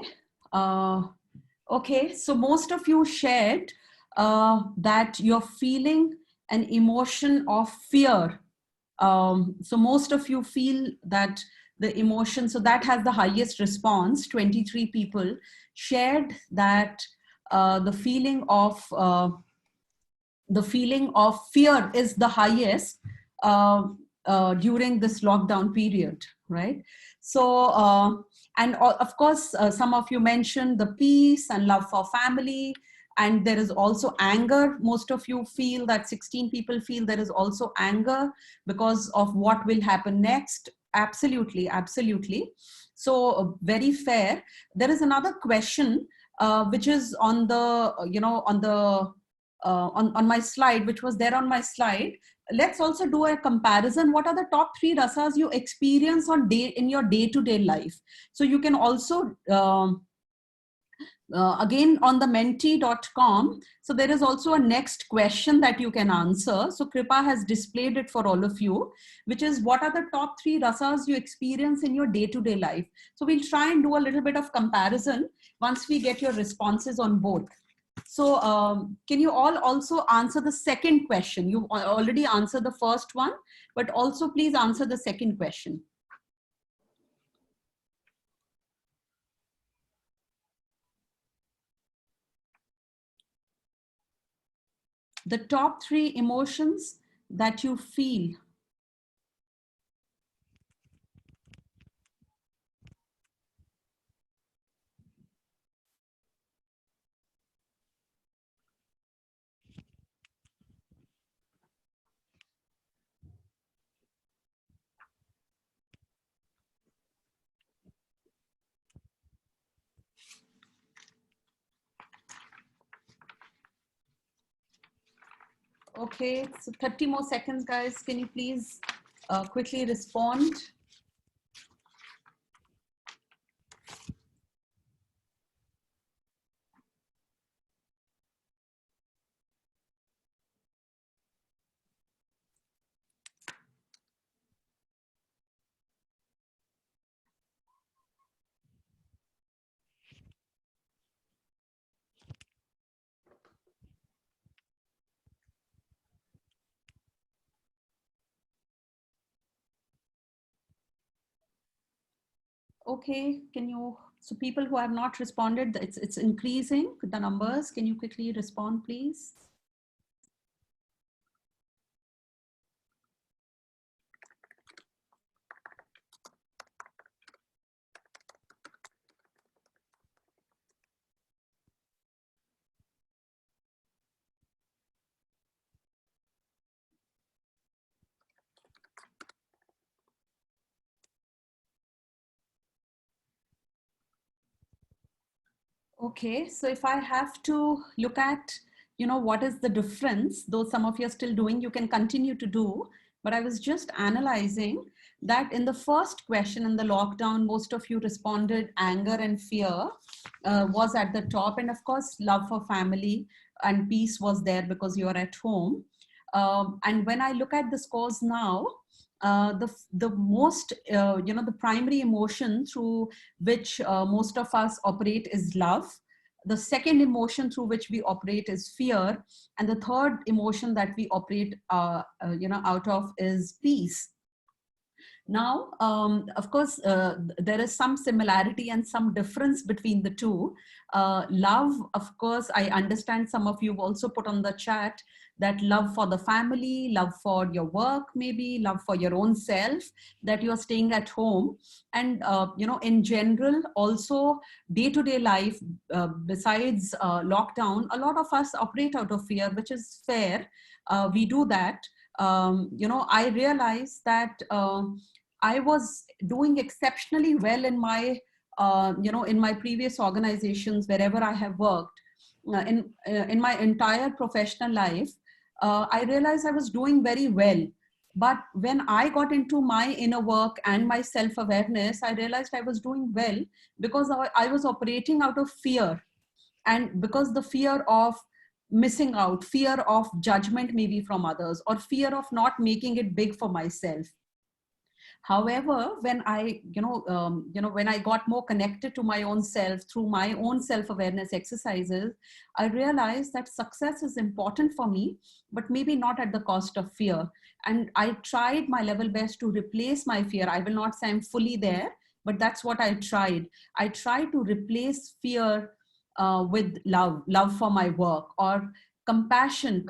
Okay, so most of you shared that you're feeling an emotion of fear. So most of you feel that the emotion, so that has the highest response. 23 people shared that the feeling of fear is the highest during this lockdown period, right? So, and of course, some of you mentioned the peace and love for family, and there is also anger. Most of you feel that 16 people feel there is also anger because of what will happen next. Absolutely, absolutely. So, very fair. There is another question which is on the, on my slide, which was there on my slide. Let's also do a comparison. What are the top 3 rasas you experience in your day-to-day life? So you can also, again on the menty.com, so there is also a next question that you can answer. So Kripa has displayed it for all of you, which is what are the top 3 rasas you experience in your day-to-day life? So we'll try and do a little bit of comparison once we get your responses on both. So can you all also answer the second question? You already answered the first one, but also please answer the second question. The top 3 emotions that you feel. Okay, so 30 more seconds, guys. Can you please quickly respond? Okay, can you, so people who have not responded, it's increasing, the numbers. Can you quickly respond, please? Okay, so if I have to look at, what is the difference, though some of you are still doing, you can continue to do, but I was just analyzing that in the first question in the lockdown, most of you responded anger and fear was at the top. And of course, love for family and peace was there because you're at home. And when I look at the scores now, the most, the primary emotion through which most of us operate is love. The second emotion through which we operate is fear. And the third emotion that we operate, out of is peace. Now, of course, there is some similarity and some difference between the two. Love, of course, I understand some of you have also put on the chat that love for the family, love for your work, maybe love for your own self, that you are staying at home. And, in general, also day-to-day life, besides lockdown, a lot of us operate out of fear, which is fair. We do that. I realize that I was doing exceptionally well in my, in my previous organizations, wherever I have worked, in my entire professional life. I realized I was doing very well. But when I got into my inner work and my self-awareness, I realized I was doing well because I was operating out of fear. And because the fear of missing out, fear of judgment maybe from others, or fear of not making it big for myself. However, when when I got more connected to my own self through my own self-awareness exercises, I realized that success is important for me, but maybe not at the cost of fear. And I tried my level best to replace my fear. I will not say I'm fully there, but that's what I tried. I tried to replace fear with love for my work, or compassion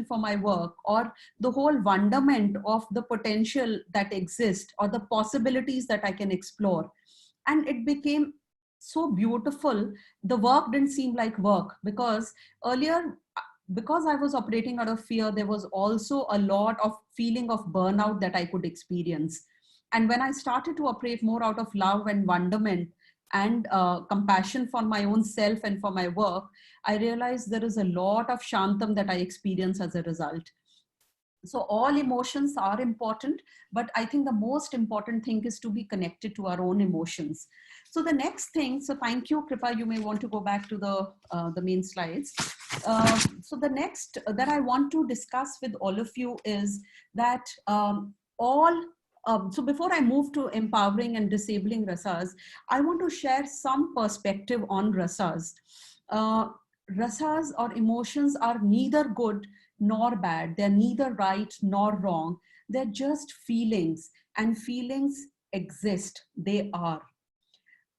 for my work, or the whole wonderment of the potential that exists, or the possibilities that I can explore. And it became so beautiful. The work didn't seem like work, because earlier, because I was operating out of fear, there was also a lot of feeling of burnout that I could experience. And when I started to operate more out of love and wonderment and compassion for my own self and for my work, I realized there is a lot of shantam that I experience as a result. So all emotions are important, but I think the most important thing is to be connected to our own emotions. So the next thing, so thank you, Kripa, you may want to go back to the main slides. So the next that I want to discuss with all of you is that so before I move to empowering and disabling rasas, I want to share some perspective on rasas. Rasas or emotions are neither good nor bad. They're neither right nor wrong. They're just feelings, and feelings exist. They are.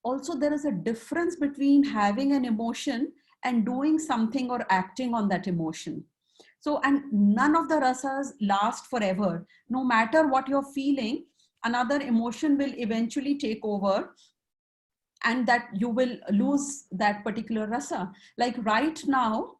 Also, there is a difference between having an emotion and doing something or acting on that emotion. So, and none of the rasas last forever. No matter what you're feeling, another emotion will eventually take over, and that you will lose that particular rasa. Like right now,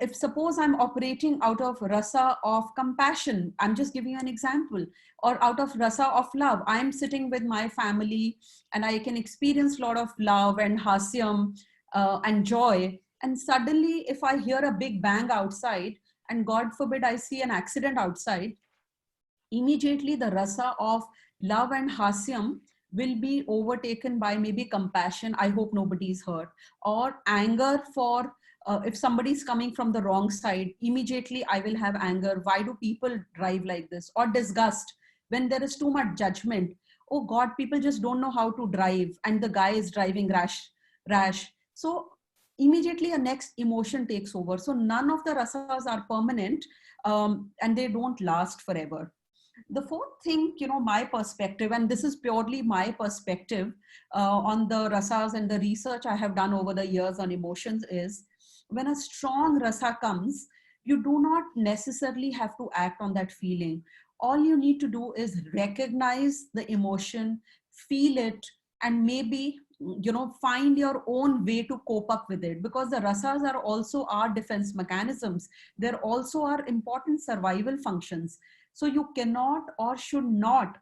if suppose I'm operating out of rasa of compassion, I'm just giving you an example, or out of rasa of love, I'm sitting with my family and I can experience a lot of love and hasyam and joy. And suddenly, if I hear a big bang outside, and God forbid I see an accident outside, immediately the rasa of love and hasyam will be overtaken by maybe compassion, I hope nobody is hurt, or anger for if somebody is coming from the wrong side, immediately I will have anger. Why do people drive like this? Or disgust when there is too much judgment. Oh God, people just don't know how to drive, and the guy is driving rash. So immediately a next emotion takes over. So none of the rasas are permanent, and they don't last forever. The fourth thing, my perspective, and this is purely my perspective on the rasas and the research I have done over the years on emotions, is when a strong rasa comes, you do not necessarily have to act on that feeling. All you need to do is recognize the emotion, feel it, and maybe find your own way to cope up with it, because the rasas are also our defense mechanisms. They're also our important survival functions. So you cannot or should not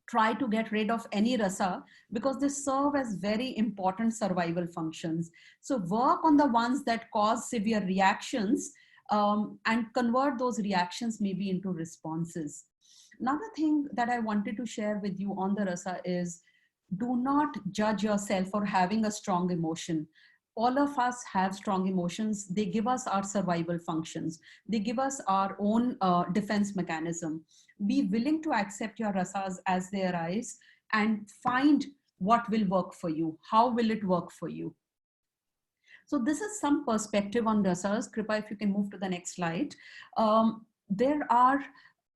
try to get rid of any rasa, because they serve as very important survival functions. So work on the ones that cause severe reactions, and convert those reactions maybe into responses. Another thing that I wanted to share with you on the rasa is, do not judge yourself for having a strong emotion. All of us have strong emotions. They give us our survival functions. They give us our own defense mechanism. Be willing to accept your rasas as they arise and find what will work for you. How will it work for you? So this is some perspective on rasas. Kripa, if you can move to the next slide. There are,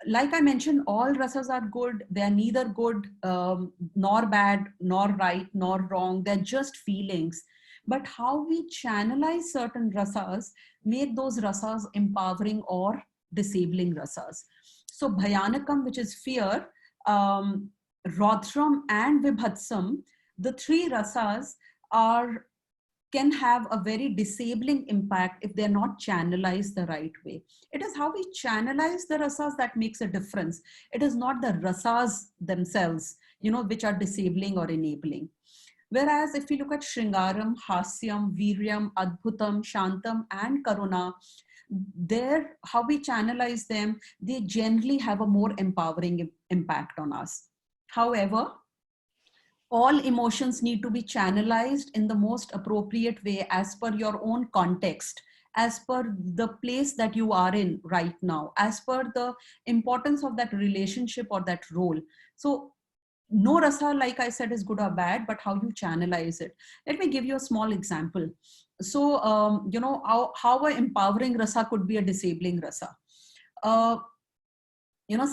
like I mentioned, all rasas are good. They are neither good nor bad, nor right, nor wrong. They're just feelings. But how we channelize certain rasas make those rasas empowering or disabling rasas. So Bhayanakam, which is fear, Raudram and Vibhatsam, the three rasas can have a very disabling impact if they're not channelized the right way. It is how we channelize the rasas that makes a difference. It is not the rasas themselves, which are disabling or enabling. Whereas if you look at Shringaram, Hasyam, Viryam, Adbhutam, Shantam, and Karuna, how we channelize them, they generally have a more empowering impact on us. However, all emotions need to be channelized in the most appropriate way as per your own context, as per the place that you are in right now, as per the importance of that relationship or that role. So no rasa, like I said, is good or bad, but how you channelize it. Let me give you a small example. So, how an empowering rasa could be a disabling rasa.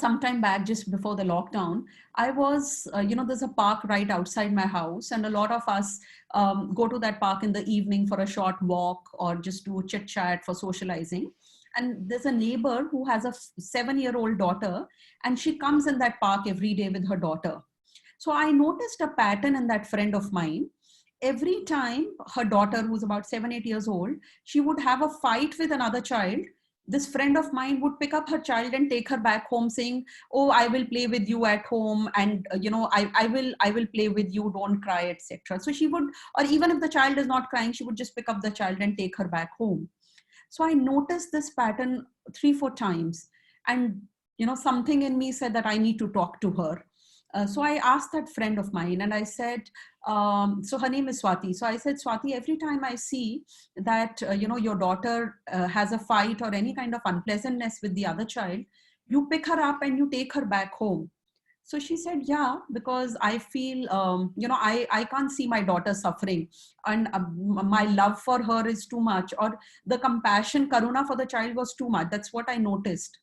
Sometime back, just before the lockdown, I was, there's a park right outside my house, and a lot of us go to that park in the evening for a short walk or just do chit chat for socializing. And there's a neighbor who has a 7-year-old daughter, and she comes in that park every day with her daughter. So I noticed a pattern in that friend of mine. Every time her daughter, who's about 7-8 years old, she would have a fight with another child, this friend of mine would pick up her child and take her back home saying, oh, I will play with you at home, and I will play with you, don't cry, etc. So she would, or even if the child is not crying, she would just pick up the child and take her back home. So I noticed this pattern 3-4 times, and something in me said that I need to talk to her. So I asked that friend of mine, and I said, so her name is Swati. So I said, Swati, every time I see that, your daughter has a fight or any kind of unpleasantness with the other child, you pick her up and you take her back home. So she said, yeah, because I feel, I can't see my daughter suffering, and my love for her is too much, or the compassion, karuna for the child was too much. That's what I noticed.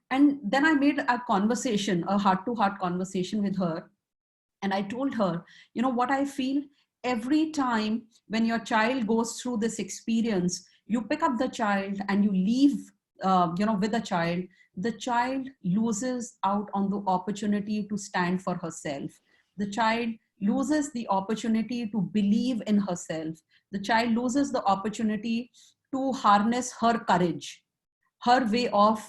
And then I made a conversation, a heart-to-heart conversation with her. And I told her, what I feel every time when your child goes through this experience, you pick up the child and you leave, with the child loses out on the opportunity to stand for herself. The child loses the opportunity to believe in herself. The child loses the opportunity to harness her courage, her way of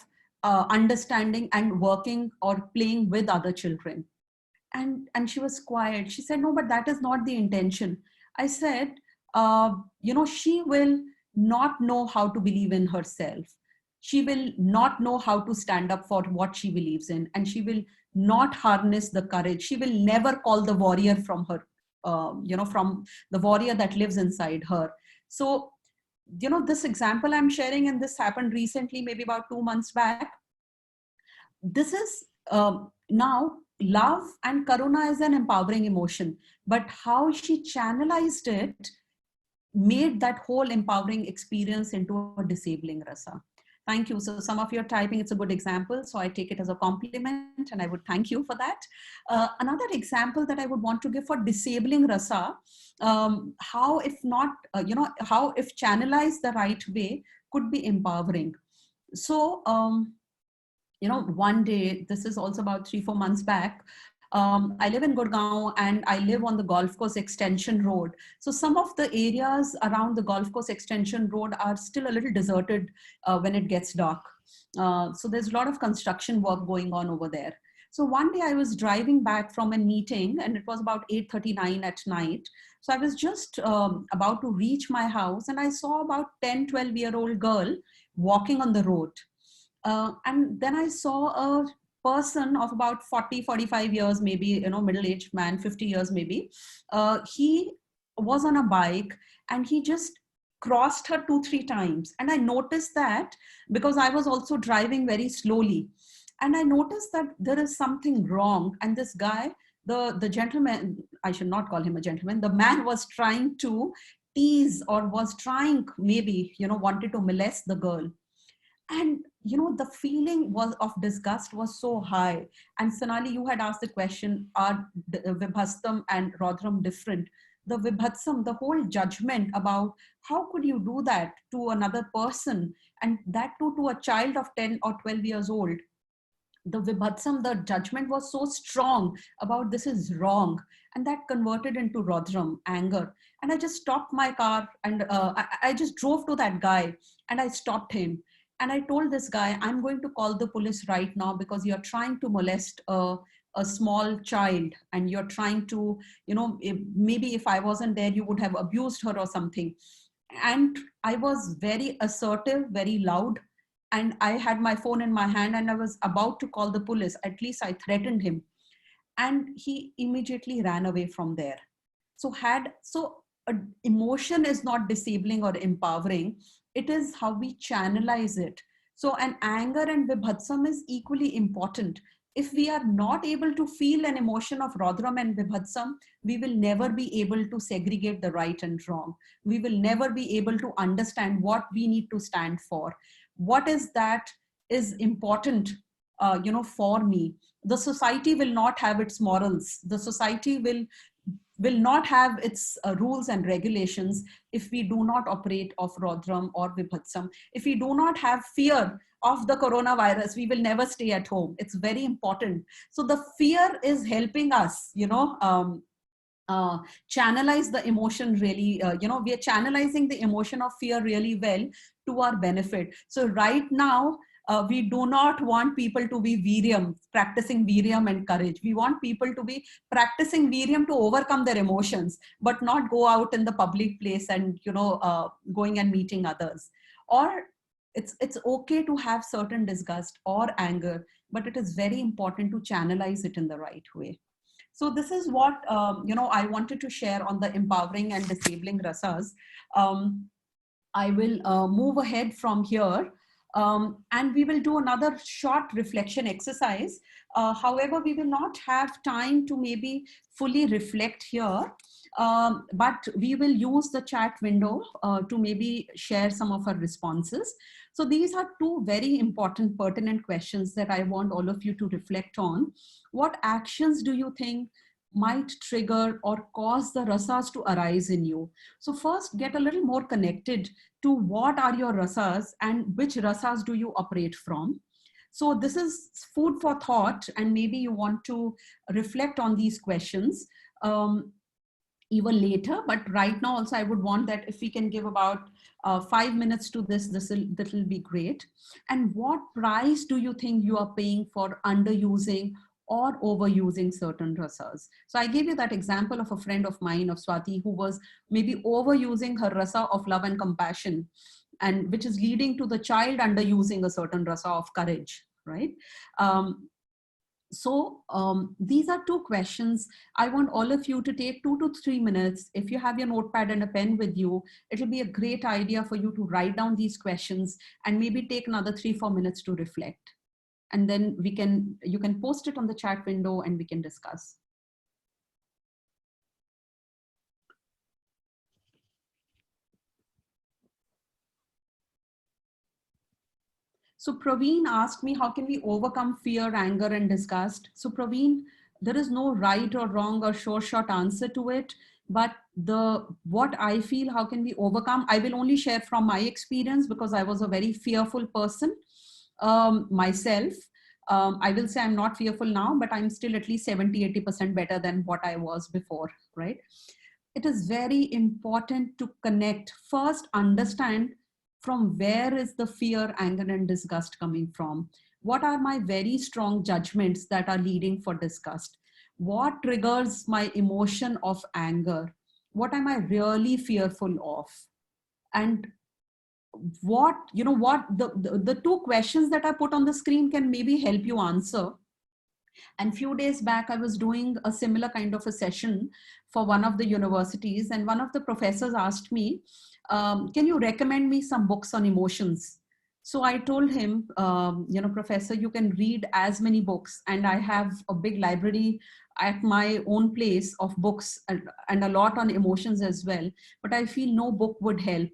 understanding and working or playing with other children. And she was quiet. She said, no, but that is not the intention. I said, she will not know how to believe in herself. She will not know how to stand up for what she believes in, and she will not harness the courage. She will never call the warrior from her, from the warrior that lives inside her. So, this example I'm sharing, and this happened recently, maybe about 2 months back. This is now love and karuna is an empowering emotion, but how she channelized it made that whole empowering experience into a disabling rasa. Thank you. So some of you are typing, it's a good example. So I take it as a compliment and I would thank you for that. Another example that I would want to give for disabling rasa, how if not, how if channelized the right way could be empowering. So, one day, this is also about 3-4 months back, I live in Gurgaon and I live on the Golf Course Extension Road. So some of the areas around the Golf Course Extension Road are still a little deserted when it gets dark. So there's a lot of construction work going on over there. So one day I was driving back from a meeting and it was about 8:39 at night. So I was just about to reach my house and I saw about 10-12-year-old girl walking on the road. And then I saw a person of about 40-45 years, maybe, middle-aged man, 50 years maybe. He was on a bike and he just crossed her 2-3 times. And I noticed that because I was also driving very slowly. And I noticed that there is something wrong. And this guy, the gentleman, I should not call him a gentleman, the man was trying to tease or was trying, maybe, wanted to molest the girl. And the feeling was of disgust was so high. And Sonali, you had asked the question, are Vibhastam and Rodram different? The Vibhatsam, the whole judgment about how could you do that to another person, and that too to a child of 10 or 12 years old. The Vibhatsam, the judgment was so strong about this is wrong. And that converted into Rodram, anger. And I just stopped my car and I just drove to that guy and I stopped him. And I told this guy, I'm going to call the police right now because you're trying to molest a small child and you're trying to, maybe if I wasn't there, you would have abused her or something. And I was very assertive, very loud. And I had my phone in my hand and I was about to call the police. At least I threatened him. And he immediately ran away from there. So emotion is not disabling or empowering. It is how we channelize it. So an anger and Vibhatsam is equally important. If we are not able to feel an emotion of Rodram and Vibhatsam, we will never be able to segregate the right and wrong. We will never be able to understand what we need to stand for. What is that is important, for me. The society will not have its morals. The society will not have its rules and regulations if we do not operate of Rodram or Vibhatsam. If we do not have fear of the coronavirus, we will never stay at home. It's very important. So the fear is helping us, channelize the emotion really, we are channelizing the emotion of fear really well to our benefit. So right now, we do not want people to be Viryam, practicing Viryam and courage. We want people to be practicing Viryam to overcome their emotions, but not go out in the public place and, going and meeting others. Or it's okay to have certain disgust or anger, but it is very important to channelize it in the right way. So this is what, I wanted to share on the empowering and disabling rasas. I will move ahead from here. And we will do another short reflection exercise. However, we will not have time to maybe fully reflect here, but we will use the chat window to maybe share some of our responses. So these are two very important, pertinent questions that I want all of you to reflect on. What actions do you think might trigger or cause the rasas to arise in you? So first, get a little more connected to what are your rasas and which rasas do you operate from. So this is food for thought, and maybe you want to reflect on these questions even later. But right now also I would want that if we can give about 5 minutes to this will be great. And what price do you think you are paying for underusing or overusing certain rasas. So I gave you that example of a friend of mine, of Swati, who was maybe overusing her rasa of love and compassion, and which is leading to the child underusing a certain rasa of courage, right? These are two questions. I want all of you to take 2 to 3 minutes. If you have your notepad and a pen with you, it'll be a great idea for you to write down these questions and maybe take another 3-4 minutes to reflect. And then you can post it on the chat window and we can discuss. So Praveen asked me, how can we overcome fear, anger, and disgust? So Praveen, there is no right or wrong or sure shot answer to it. But what I feel, how can we overcome? I will only share from my experience because I was a very fearful person myself. I will say I'm not fearful now, but I'm still at least 70-80% better than what I was before, right? It is very important to connect. First, understand from where is the fear, anger, and disgust coming from? What are my very strong judgments that are leading for disgust? What triggers my emotion of anger? What am I really fearful of? And the two questions that I put on the screen can maybe help you answer. And few days back, I was doing a similar kind of a session for one of the universities, and one of the professors asked me, can you recommend me some books on emotions? So I told him, Professor, you can read as many books, and I have a big library at my own place of books and a lot on emotions as well. But I feel no book would help.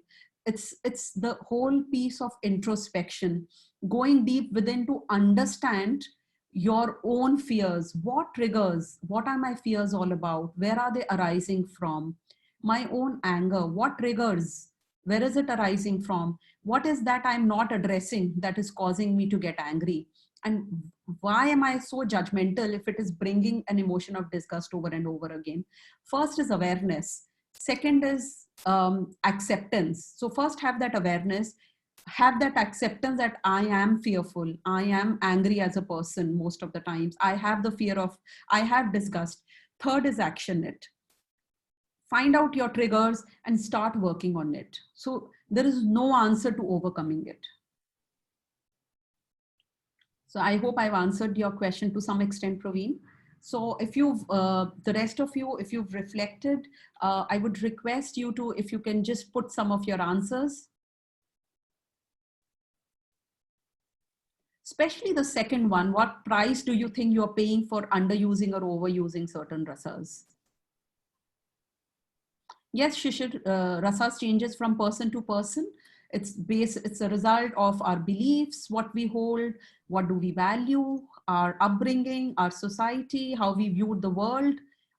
It's the whole piece of introspection, going deep within to understand your own fears. What triggers? What are my fears all about? Where are they arising from? My own anger, what triggers? Where is it arising from? What is that I'm not addressing that is causing me to get angry? And why am I so judgmental if it is bringing an emotion of disgust over and over again? First is awareness. Second is acceptance. So first have that awareness, have that acceptance that I am fearful, I am angry as a person most of the times, I have the fear of, I have disgust. Third is action it. Find out your triggers and start working on it. So there is no answer to overcoming it. So I hope I've answered your question to some extent, Praveen. So if you've, the rest of you, if you've reflected, I would request you to, if you can just put some of your answers. Especially the second one, what price do you think you're paying for underusing or overusing certain rasas? Yes, Shishir, rasas changes from person to person. It's a result of our beliefs, what we hold, what do we value, our upbringing, our society, how we viewed the world.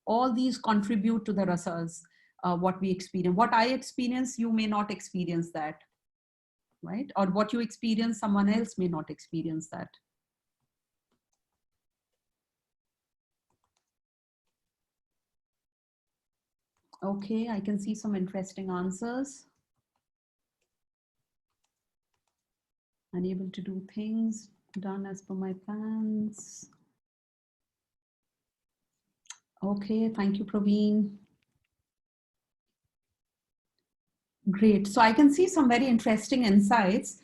All these contribute to the rasas, what we experience. What I experience, you may not experience that. Right? Or what you experience, someone else may not experience that. Okay, I can see some interesting answers. Unable to do things done as per my plans. Okay, thank you, Praveen. Great. So I can see some very interesting insights.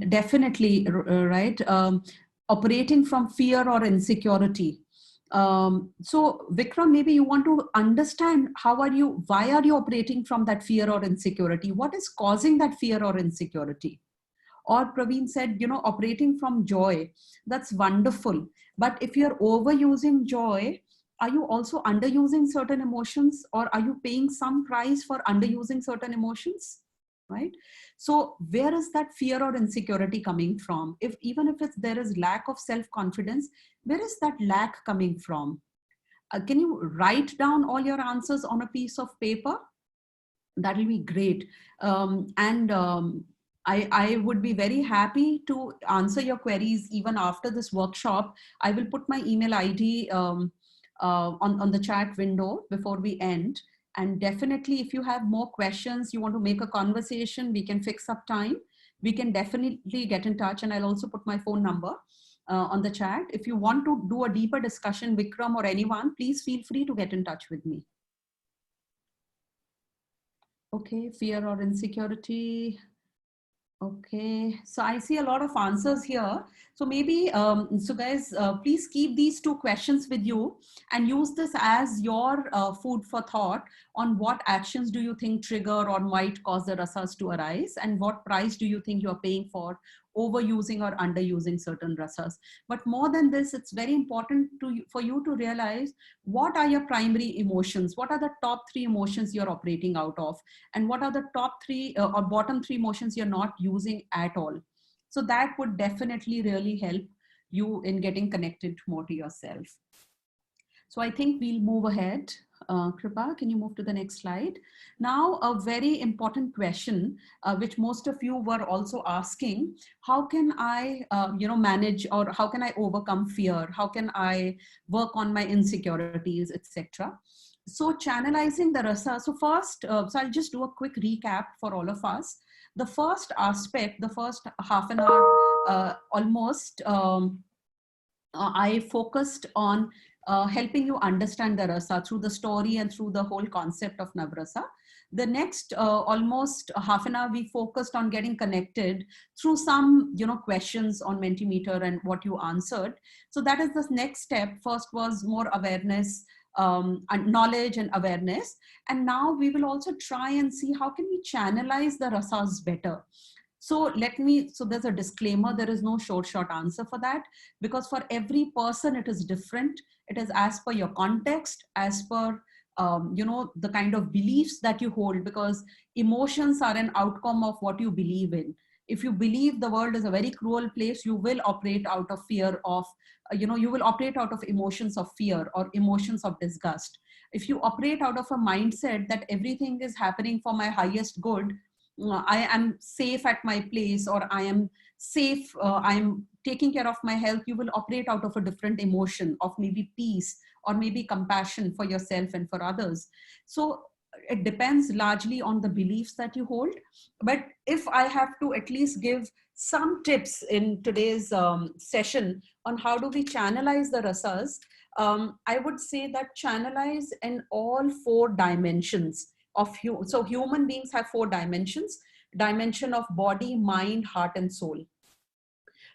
Definitely, right? Operating from fear or insecurity. So Vikram, maybe you want to understand why are you operating from that fear or insecurity? What is causing that fear or insecurity? Or Praveen said, operating from joy. That's wonderful. But if you're overusing joy, are you also underusing certain emotions, or are you paying some price for underusing certain emotions? Right? So where is that fear or insecurity coming from? Even if there is lack of self-confidence, where is that lack coming from? Can you write down all your answers on a piece of paper? That will be great. I would be very happy to answer your queries even after this workshop. I will put my email ID on the chat window before we end. And definitely, if you have more questions, you want to make a conversation, we can fix up time. We can definitely get in touch, and I'll also put my phone number. on the chat. If you want to do a deeper discussion, Vikram or anyone, please feel free to get in touch with me. Okay, fear or insecurity. Okay, so I see a lot of answers here. So maybe, so guys, please keep these two questions with you and use this as your food for thought on what actions do you think trigger or might cause the rasas to arise, and what price do you think you're paying for overusing or underusing certain rasas. But more than this, it's very important for you to realize what are your primary emotions, what are the top 3 emotions you're operating out of, and what are the top 3 or bottom 3 emotions you're not using at all. So that would definitely really help you in getting connected more to yourself. So I think we'll move ahead. Kripa, can you move to the next slide? Now, a very important question, which most of you were also asking: how can I, manage, or how can I overcome fear? How can I work on my insecurities, etc.? So channelizing the rasa. So first, so I'll just do a quick recap for all of us. The first aspect, the first half an hour, almost, I focused on helping you understand the rasa through the story and through the whole concept of Navrasa. The next almost half an hour, we focused on getting connected through some, questions on Mentimeter and what you answered. So that is the next step. First was more awareness, and knowledge and awareness. And now we will also try and see how can we channelize the rasas better. So there's a disclaimer, there is no short answer for that, because for every person it is different. It is as per your context, as per, the kind of beliefs that you hold, because emotions are an outcome of what you believe in. If you believe the world is a very cruel place, you will operate out of fear of, you will operate out of emotions of fear or emotions of disgust. If you operate out of a mindset that everything is happening for my highest good, I am safe at my place, or I am safe, I am taking care of my health, you will operate out of a different emotion of maybe peace or maybe compassion for yourself and for others. So it depends largely on the beliefs that you hold. But if I have to at least give some tips in today's session on how do we channelize the rasas, I would say that channelize in all 4 dimensions of you. So human beings have 4 dimensions: dimension of body, mind, heart, and soul.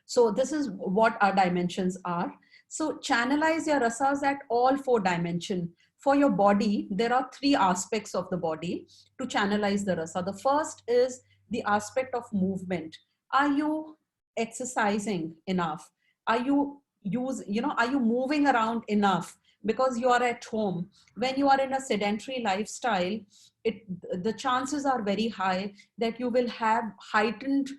So this is what our dimensions are. So channelize your rasas at all 4 dimensions. For your body, there are 3 aspects of the body to channelize the rasa. The first is the aspect of movement. Are you exercising enough? Are you are you moving around enough? Because you are at home. When you are in a sedentary lifestyle, the chances are very high that you will have heightened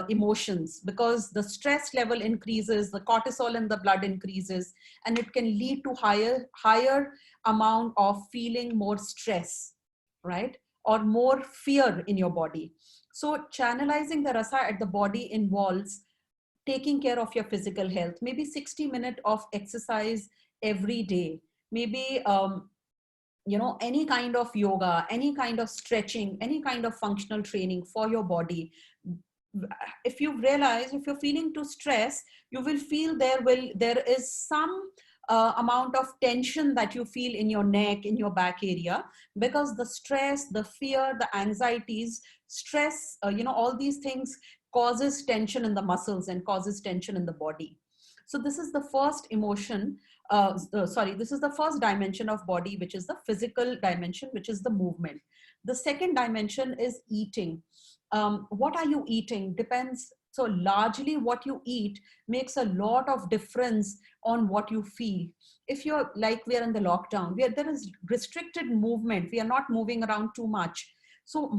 emotions, because the stress level increases, the cortisol in the blood increases, and it can lead to higher amount of feeling more stress, right? Or more fear in your body. So channelizing the rasa at the body involves taking care of your physical health, maybe 60 minutes of exercise every day, maybe any kind of yoga, any kind of stretching, any kind of functional training for your body. If you realize, if you're feeling too stressed, you will feel there is some amount of tension that you feel in your neck, in your back area, because the stress, the fear, the anxieties, stress, all these things causes tension in the muscles and causes tension in the body. So this is the first emotion. This is the first dimension of body, which is the physical dimension, which is the movement. The second dimension is eating. What are you eating depends. So largely what you eat makes a lot of difference on what you feel. If you're like, we are in the lockdown, there is restricted movement. We are not moving around too much. So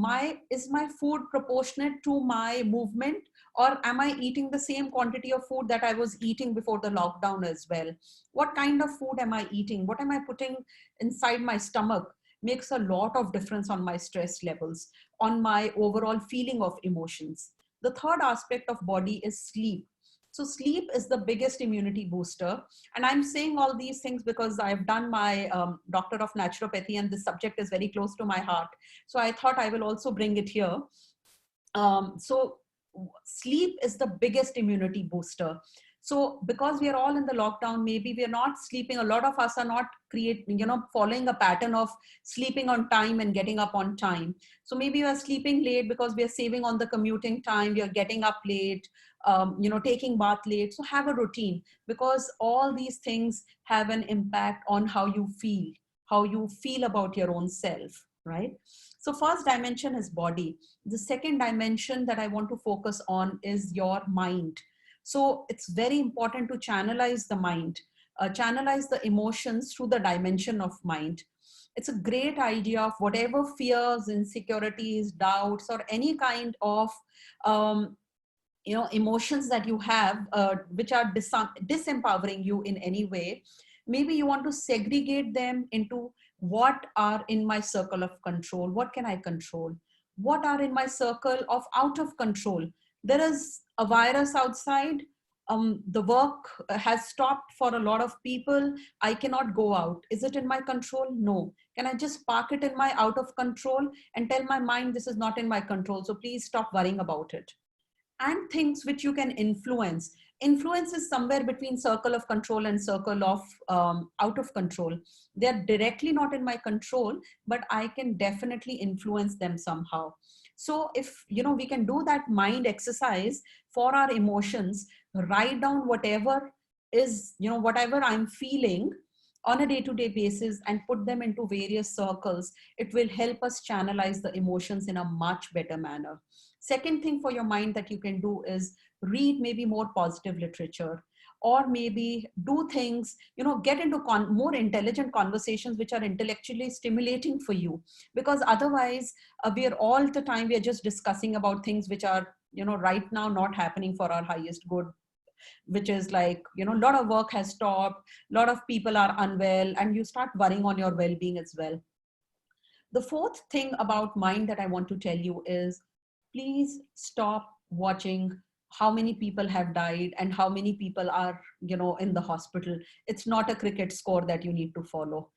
is my food proportionate to my movement? Or am I eating the same quantity of food that I was eating before the lockdown as well? What kind of food am I eating? What am I putting inside my stomach makes a lot of difference on my stress levels, on my overall feeling of emotions. The third aspect of body is sleep. So sleep is the biggest immunity booster. And I'm saying all these things because I've done my Doctor of Naturopathy, and this subject is very close to my heart. So I thought I will also bring it here. So sleep is the biggest immunity booster. So because we are all in the lockdown, maybe we are not sleeping. A lot of us are not following a pattern of sleeping on time and getting up on time. So maybe we are sleeping late because we are saving on the commuting time. We are getting up late, taking bath late. So have a routine, because all these things have an impact on how you feel about your own self, right? So first dimension is body. The second dimension that I want to focus on is your mind. So it's very important to channelize the mind, channelize the emotions through the dimension of mind. It's a great idea of whatever fears, insecurities, doubts, or any kind of um, emotions that you have, which are disempowering you in any way. Maybe you want to segregate them into what are in my circle of control, what can I control, what are in my circle of out of control. There is a virus outside. The work has stopped for a lot of people. I cannot go out. Is it in my control? No. Can I just park it in my out of control and tell my mind this is not in my control, so please stop worrying about it? And things which you can influence. Influence is somewhere between circle of control and circle of out of control. They're directly not in my control, but I can definitely influence them somehow. So if we can do that mind exercise for our emotions, write down whatever is, whatever I'm feeling on a day-to-day basis, and put them into various circles. It will help us channelize the emotions in a much better manner. Second thing for your mind that you can do is read maybe more positive literature, or maybe do things, get into more intelligent conversations which are intellectually stimulating for you. Because otherwise, we are all the time, we are just discussing about things which are, right now not happening for our highest good, which is like, a lot of work has stopped, a lot of people are unwell, and you start worrying on your well-being as well. The fourth thing about mind that I want to tell you is, please stop watching how many people have died and how many people are, in the hospital. It's not a cricket score that you need to follow.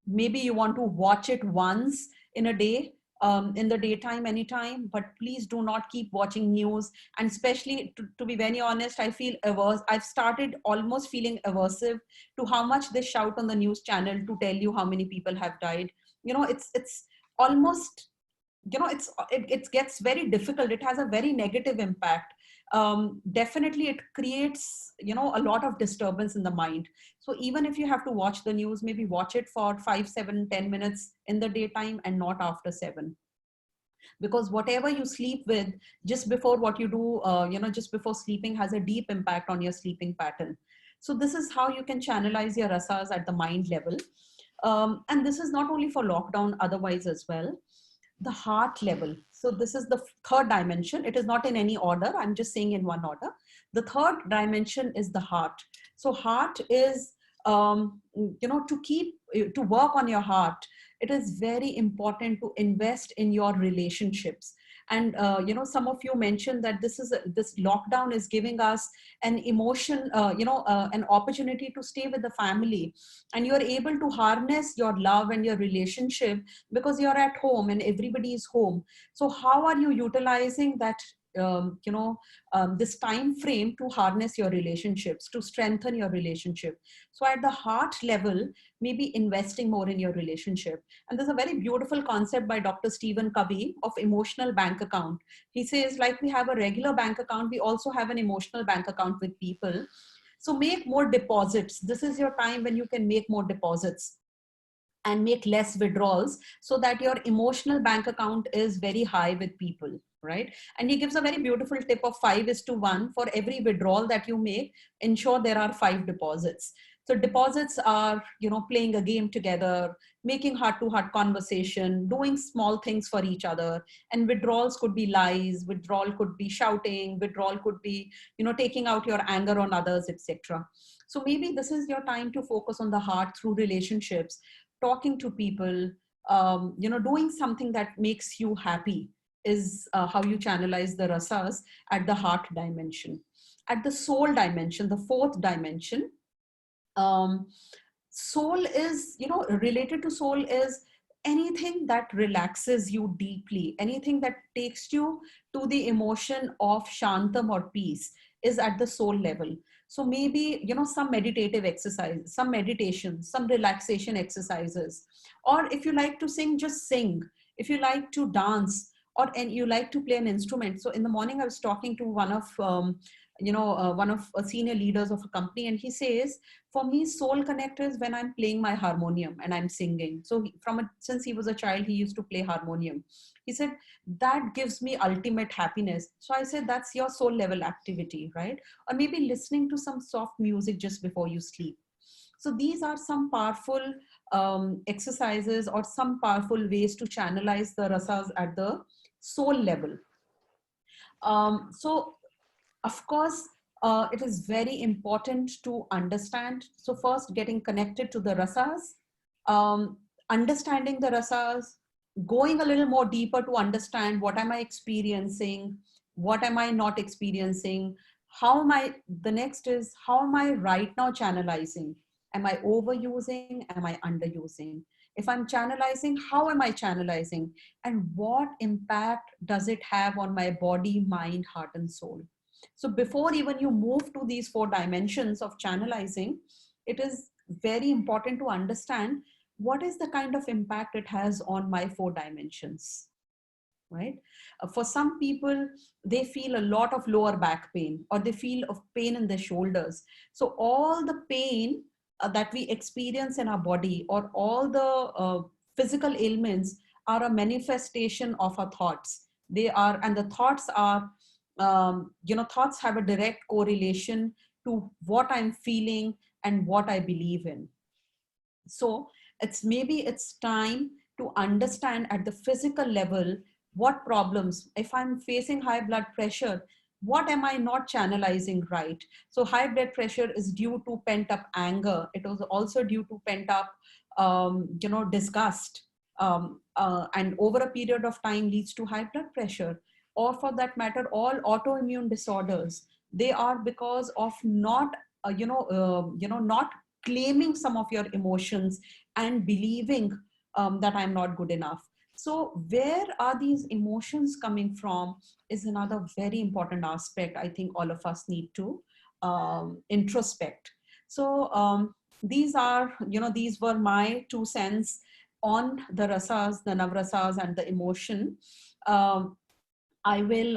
Maybe you want to watch it once in a day, in the daytime, anytime, but please do not keep watching news. And especially, to be very honest, I feel averse. I've started almost feeling aversive to how much they shout on the news channel to tell you how many people have died. It's almost, it gets very difficult. It has a very negative impact. Definitely it creates, a lot of disturbance in the mind. So even if you have to watch the news, maybe watch it for 5, 7, 10 minutes in the daytime, and not after 7. Because whatever you sleep with just before what you do, just before sleeping, has a deep impact on your sleeping pattern. So this is how you can channelize your rasas at the mind level. And this is not only for lockdown, otherwise as well. The heart level. So this is the third dimension. It is not in any order. I'm just saying in one order. The third dimension is the heart. So heart is, to work on your heart, it is very important to invest in your relationships. And some of you mentioned that this lockdown is giving us an emotion, an opportunity to stay with the family, and you're able to harness your love and your relationship because you're at home and everybody is home. So how are you utilizing that, this time frame to harness your relationships, to strengthen your relationship? So at the heart level, maybe investing more in your relationship. And there's a very beautiful concept by Dr. Stephen Covey of emotional bank account. He says, like we have a regular bank account, we also have an emotional bank account with people. So make more deposits. This is your time when you can make more deposits and make less withdrawals, so that your emotional bank account is very high with people, right? And he gives a very beautiful tip of 5:1. For every withdrawal that you make, ensure there are 5 deposits. So deposits are, playing a game together, making heart-to-heart conversation, doing small things for each other. And withdrawals could be lies, withdrawal could be shouting, withdrawal could be, taking out your anger on others, etc. So maybe this is your time to focus on the heart through relationships, talking to people, doing something that makes you happy is how you channelize the rasas at the heart dimension. At the soul dimension, the fourth dimension, soul is, related to soul is anything that relaxes you deeply, anything that takes you to the emotion of shantam or peace. is at the soul level. So maybe, you know, some meditative exercise, some meditation, some relaxation exercises, or if you like to sing, just sing. If you like to dance, or and you like to play an instrument. So in the morning, I was talking to one of one of senior leaders of a company, and he says, for me, soul connect is when I'm playing my harmonium and I'm singing. So since he was a child, he used to play harmonium. He said that gives me ultimate happiness. So I said, that's your soul level activity, right? Or maybe listening to some soft music just before you sleep. So these are some powerful exercises or some powerful ways to channelize the rasas at the soul level. So of course, it is very important to understand. So first, getting connected to the rasas, understanding the rasas, going a little more deeper to understand what am I experiencing, what am I not experiencing, how am I, the next is, how am I right now channelizing? Am I overusing? Am I underusing? If I'm channelizing, how am I channelizing? And what impact does it have on my body, mind, heart, and soul? So before even you move to these 4 dimensions of channelizing, it is very important to understand what is the kind of impact it has on my 4 dimensions, right? For some people, they feel a lot of lower back pain, or they feel of pain in their shoulders. So all the pain that we experience in our body, or all the physical ailments, are a manifestation of our thoughts. They are, and the thoughts are, thoughts have a direct correlation to what I'm feeling and what I believe in. So it's time to understand at the physical level what problems. If I'm facing high blood pressure, what am I not channelizing right? So high blood pressure is due to pent up anger. It was also due to pent up disgust, and over a period of time leads to high blood pressure. Or for that matter, all autoimmune disorders, they are because of not not claiming some of your emotions and believing that I'm not good enough. So where are these emotions coming from is another very important aspect I think all of us need to introspect. So these were my 2 cents on the rasas, the navrasas, and the emotion. I will,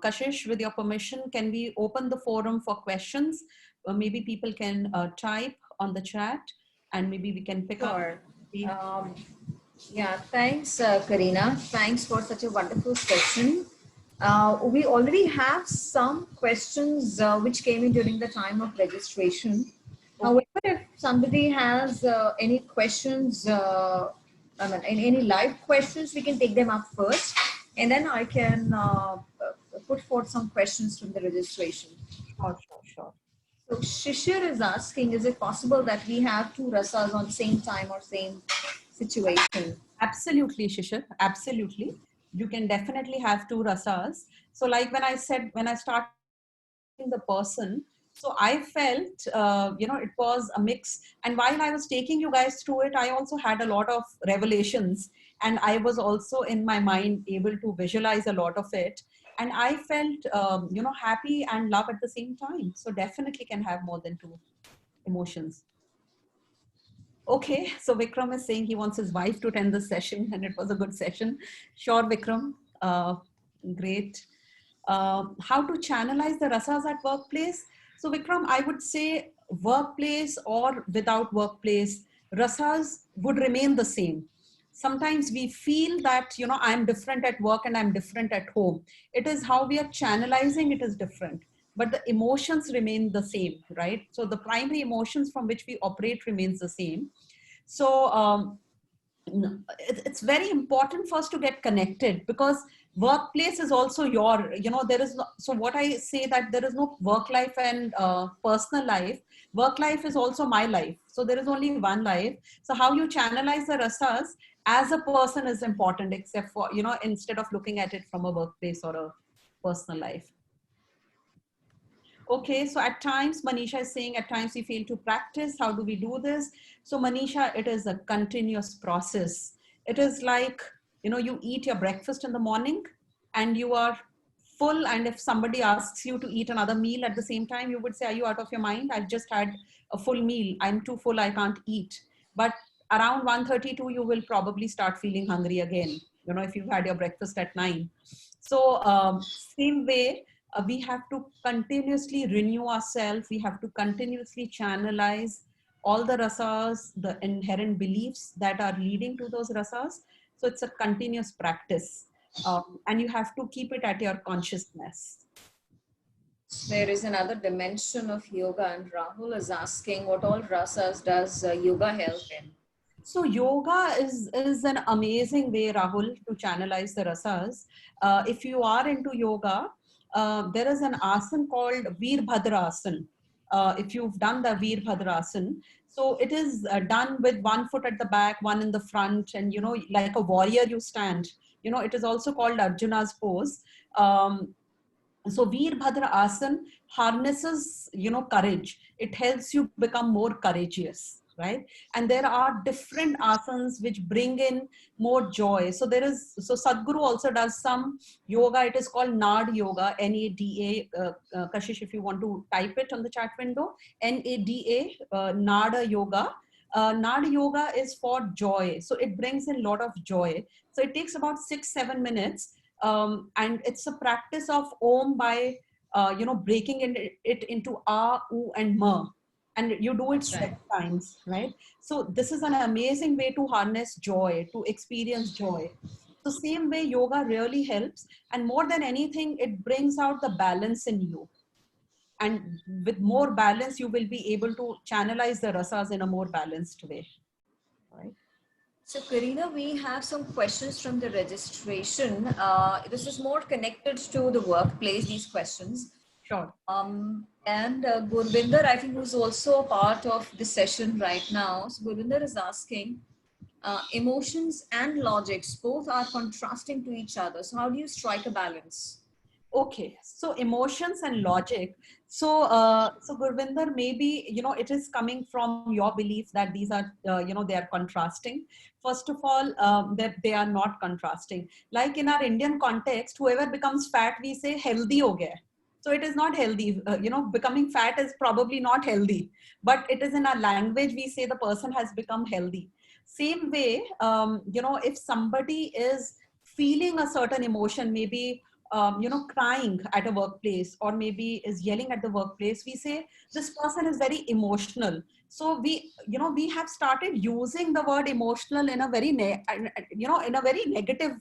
Kashish, with your permission, can we open the forum for questions? Maybe people can type on the chat, and maybe we can pick up. Sure. Yeah, thanks, Karina. Thanks for such a wonderful session. We already have some questions which came in during the time of registration. However, if somebody has any questions, any live questions, we can take them up first, and then I can put forth some questions from the registration. Sure. So Shishir is asking, is it possible that we have 2 rasas on same time or same situation? Absolutely, Shishir. Absolutely. You can definitely have 2 rasas. So like when I started the person, so I felt, it was a mix. And while I was taking you guys through it, I also had a lot of revelations. And I was also in my mind able to visualize a lot of it. And I felt, happy and love at the same time. So definitely can have more than 2 emotions. Okay, so Vikram is saying he wants his wife to attend the session, and it was a good session. Sure, Vikram. Great. How to channelize the rasas at workplace? So Vikram, I would say workplace or without workplace, rasas would remain the same. Sometimes we feel that, I'm different at work and I'm different at home. It is how we are channelizing, it is different, but the emotions remain the same, right? So the primary emotions from which we operate remains the same. So it's very important for us to get connected, because workplace is also there is no, so what I say that there is no work life and personal life. Work life is also my life, so there is only one life. So how you channelize the rasas as a person is important, except for, instead of looking at it from a workplace or a personal life. Okay, so at times, Manisha is saying, at times we fail to practice. How do we do this? So Manisha, it is a continuous process. It is like, you eat your breakfast in the morning and you are full, and if somebody asks you to eat another meal at the same time, you would say, are you out of your mind? I've just had a full meal. I'm too full. I can't eat. But around 1:32, you will probably start feeling hungry again, you know, if you've had your breakfast at 9. So same way, we have to continuously renew ourselves. We have to continuously channelize all the rasas, the inherent beliefs that are leading to those rasas. So it's a continuous practice. And you have to keep it at your consciousness. There is another dimension of yoga, and Rahul is asking what all rasas does yoga help in? So yoga is an amazing way, Rahul, to channelize the rasas. If you are into yoga, there is an asana called Veerbhadrasana. If you've done the Veerbhadrasana, so it is done with one foot at the back, one in the front, and you know, like a warrior you stand. You know, it is also called Arjuna's pose. So Veerbhadra Asana harnesses, you know, courage. It helps you become more courageous, right? And there are different asanas which bring in more joy. So Sadhguru also does some yoga. It is called Nad Yoga, Nada. Kashish, if you want to type it on the chat window, Nada, Nada Yoga. Nada Yoga is for joy. So it brings in a lot of joy. So it takes about 6-7 minutes. And it's a practice of Om by, you know, breaking it into A, U, and Ma. And you do it 7 times, right? So this is an amazing way to harness joy, to experience joy. The same way yoga really helps. And more than anything, it brings out the balance in you. And with more balance, you will be able to channelize the rasas in a more balanced way, right? So Karina, we have some questions from the registration. This is more connected to the workplace, these questions. Sure. And Gurvinder, I think, who's also a part of this session right now. So Gurvinder is asking, emotions and logics, both are contrasting to each other. So how do you strike a balance? Okay, so emotions and logic. So, so Gurvinder, maybe, you know, it is coming from your belief that these are, you know, they are contrasting. First of all, that they are not contrasting. Like in our Indian context, whoever becomes fat, we say healthy ho gaya. So it is not healthy. You know, becoming fat is probably not healthy, but it is in our language, we say the person has become healthy. Same way, you know, if somebody is feeling a certain emotion, maybe you know, crying at a workplace, or maybe is yelling at the workplace, we say this person is very emotional. So we, you know, we have started using the word emotional in a very, you know, in a very negative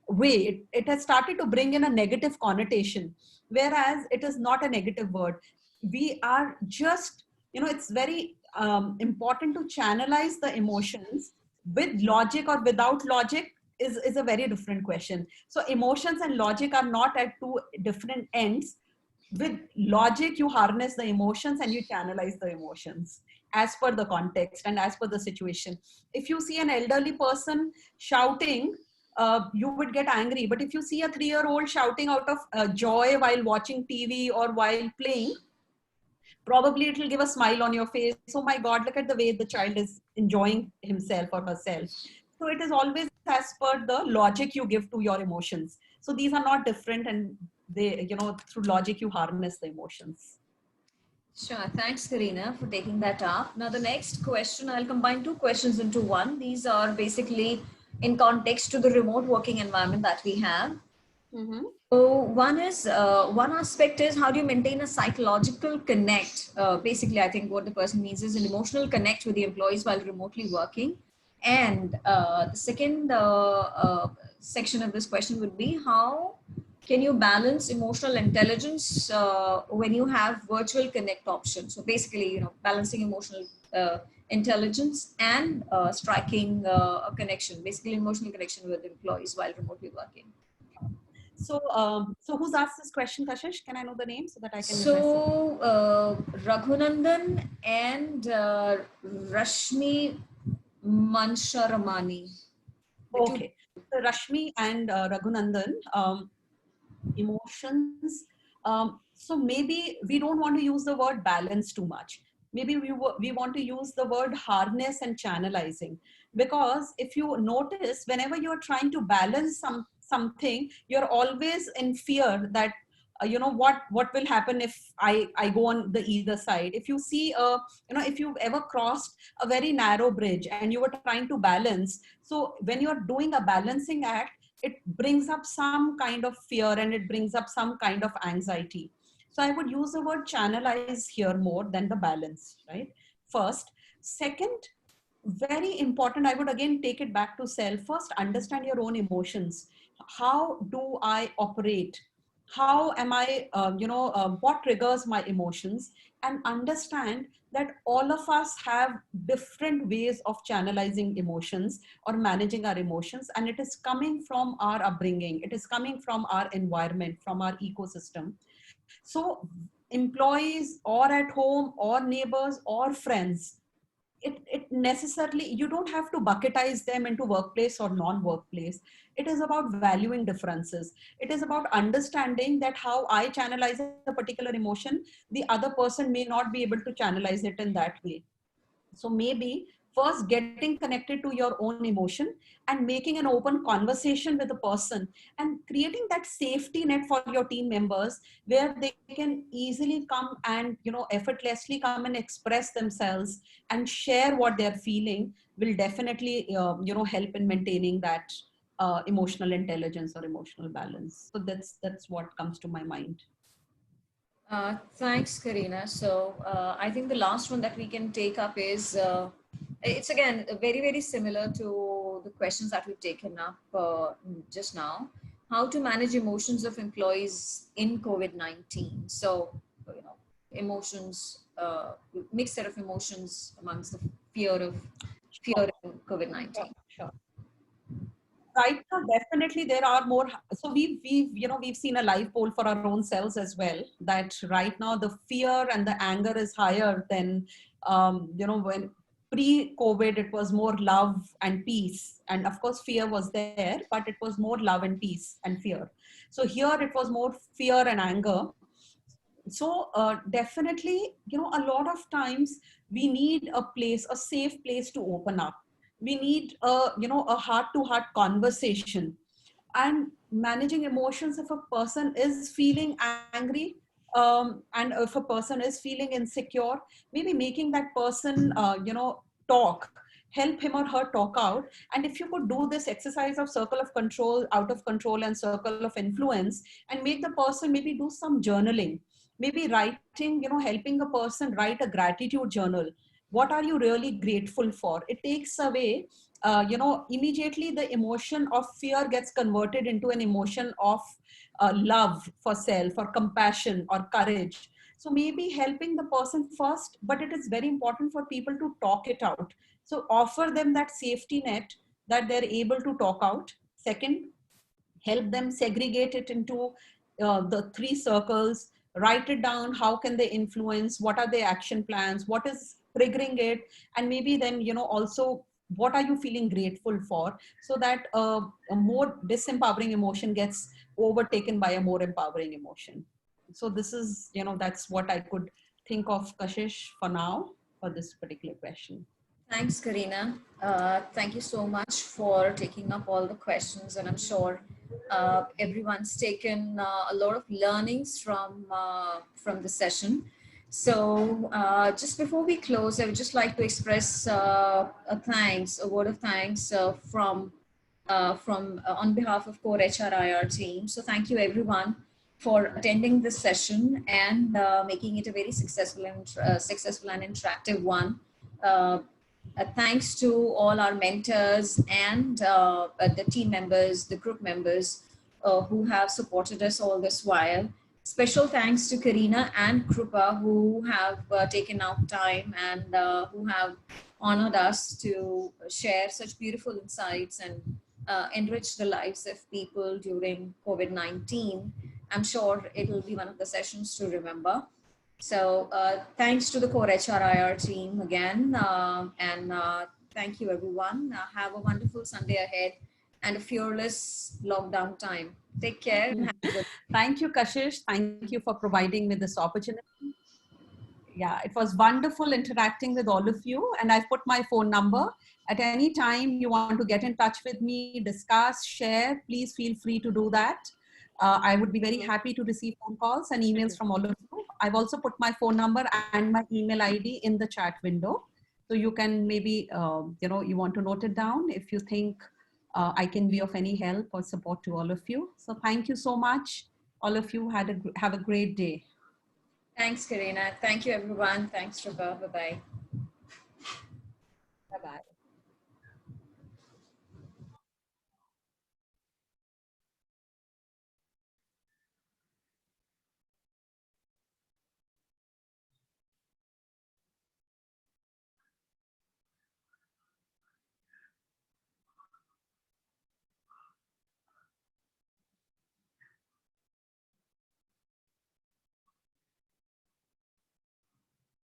way. It has started to bring in a negative connotation, whereas it is not a negative word. We are just, you know, it's very important to channelize the emotions with logic or without logic. Is a very different question. So emotions and logic are not at two different ends. With logic, you harness the emotions and you channelize the emotions as per the context and as per the situation. If you see an elderly person shouting, you would get angry. But if you see a 3-year-old shouting out of joy while watching TV or while playing, probably it will give a smile on your face. Oh my God, look at the way the child is enjoying himself or herself. So it is always as per the logic you give to your emotions. So these are not different, and they, you know, through logic you harness the emotions. Sure. Thanks, Karina, for taking that up. Now, the next question, I'll combine two questions into one. These are basically in context to the remote working environment that we have. Mm-hmm. So one is, one aspect is how do you maintain a psychological connect? Basically, I think what the person means is an emotional connect with the employees while remotely working. And the second section of this question would be how can you balance emotional intelligence when you have virtual connect options? So basically, you know, balancing emotional intelligence and striking a connection, basically emotional connection with employees while remotely working. So, so who's asked this question, Kashish? Can I know the name so that I can address it? So, Raghunandan and Rashmi Mansharamani. Okay. So Rashmi and Raghunandan, emotions. So maybe we don't want to use the word balance too much. Maybe we want to use the word harness and channelizing, because if you notice, whenever you're trying to balance something, you're always in fear that what will happen if I go on the either side. If you see if you've ever crossed a very narrow bridge and you were trying to balance, so when you're doing a balancing act, it brings up some kind of fear and it brings up some kind of anxiety. So I would use the word channelize here more than the balance, right? First. Second, very important, I would again take it back to self. First, understand your own emotions. How do I operate? How am I, what triggers my emotions? And understand that all of us have different ways of channelizing emotions or managing our emotions. And it is coming from our upbringing. It is coming from our environment, from our ecosystem. So employees or at home or neighbors or friends, it necessarily, you don't have to bucketize them into workplace or non-workplace. It is about valuing differences. It is about understanding that how I channelize a particular emotion, the other person may not be able to channelize it in that way. So maybe first getting connected to your own emotion and making an open conversation with the person and creating that safety net for your team members where they can easily come and, effortlessly come and express themselves and share what they're feeling will definitely, help in maintaining that emotional intelligence or emotional balance. So that's what comes to my mind. Thanks, Karina. So I think the last one that we can take up is, it's again very, very similar to the questions that we've taken up just now. How to manage emotions of employees in COVID-19. So, emotions, mixed set of emotions amongst the fear in COVID-19. Sure. Right now, definitely there are more. So we've seen a live poll for our own selves as well, that right now the fear and the anger is higher than when pre-COVID it was more love and peace, and of course fear was there, but it was more love and peace and fear. So here it was more fear and anger. So definitely, a lot of times we need a place, a safe place to open up. We need a heart to heart conversation. And managing emotions, if a person is feeling angry, and if a person is feeling insecure, maybe making that person talk, help him or her talk out. And if you could do this exercise of circle of control, out of control, and circle of influence, and make the person maybe do some journaling, maybe writing, helping a person write a gratitude journal. What are you really grateful for? It takes away, immediately the emotion of fear gets converted into an emotion of love for self or compassion or courage. So maybe helping the person first, but it is very important for people to talk it out. So offer them that safety net that they're able to talk out. Second, help them segregate it into the three circles, write it down, how can they influence, what are their action plans, what is triggering it, and maybe then, also what are you feeling grateful for, so that a more disempowering emotion gets overtaken by a more empowering emotion. So this is, that's what I could think of, Kashish, for now, for this particular question. Thanks, Karina. Thank you so much for taking up all the questions, and I'm sure everyone's taken a lot of learnings from the session. So just before we close, I would just like to express a word of thanks from on behalf of Core HRIR team. So thank you everyone for attending this session and making it a very successful and interactive one. Thanks to all our mentors and the team members, the group members who have supported us all this while. Special thanks to Karina and Krupa, who have taken out time and who have honored us to share such beautiful insights and enrich the lives of people during COVID-19. I'm sure it will be one of the sessions to remember. So thanks to the Core HRIR team again, and thank you everyone. Have a wonderful Sunday ahead and a fearless lockdown time. Take care. And have a good Thank you, Kashish. Thank you for providing me this opportunity. Yeah, it was wonderful interacting with all of you. And I've put my phone number. At any time you want to get in touch with me, discuss, share, please feel free to do that. I would be very happy to receive phone calls and emails from all of you. I've also put my phone number and my email ID in the chat window. So you can maybe, you want to note it down if you think I can be of any help or support to all of you. So thank you so much. All of you have a great day. Thanks, Karina. Thank you, everyone. Thanks, Shubha. Bye-bye. Bye-bye.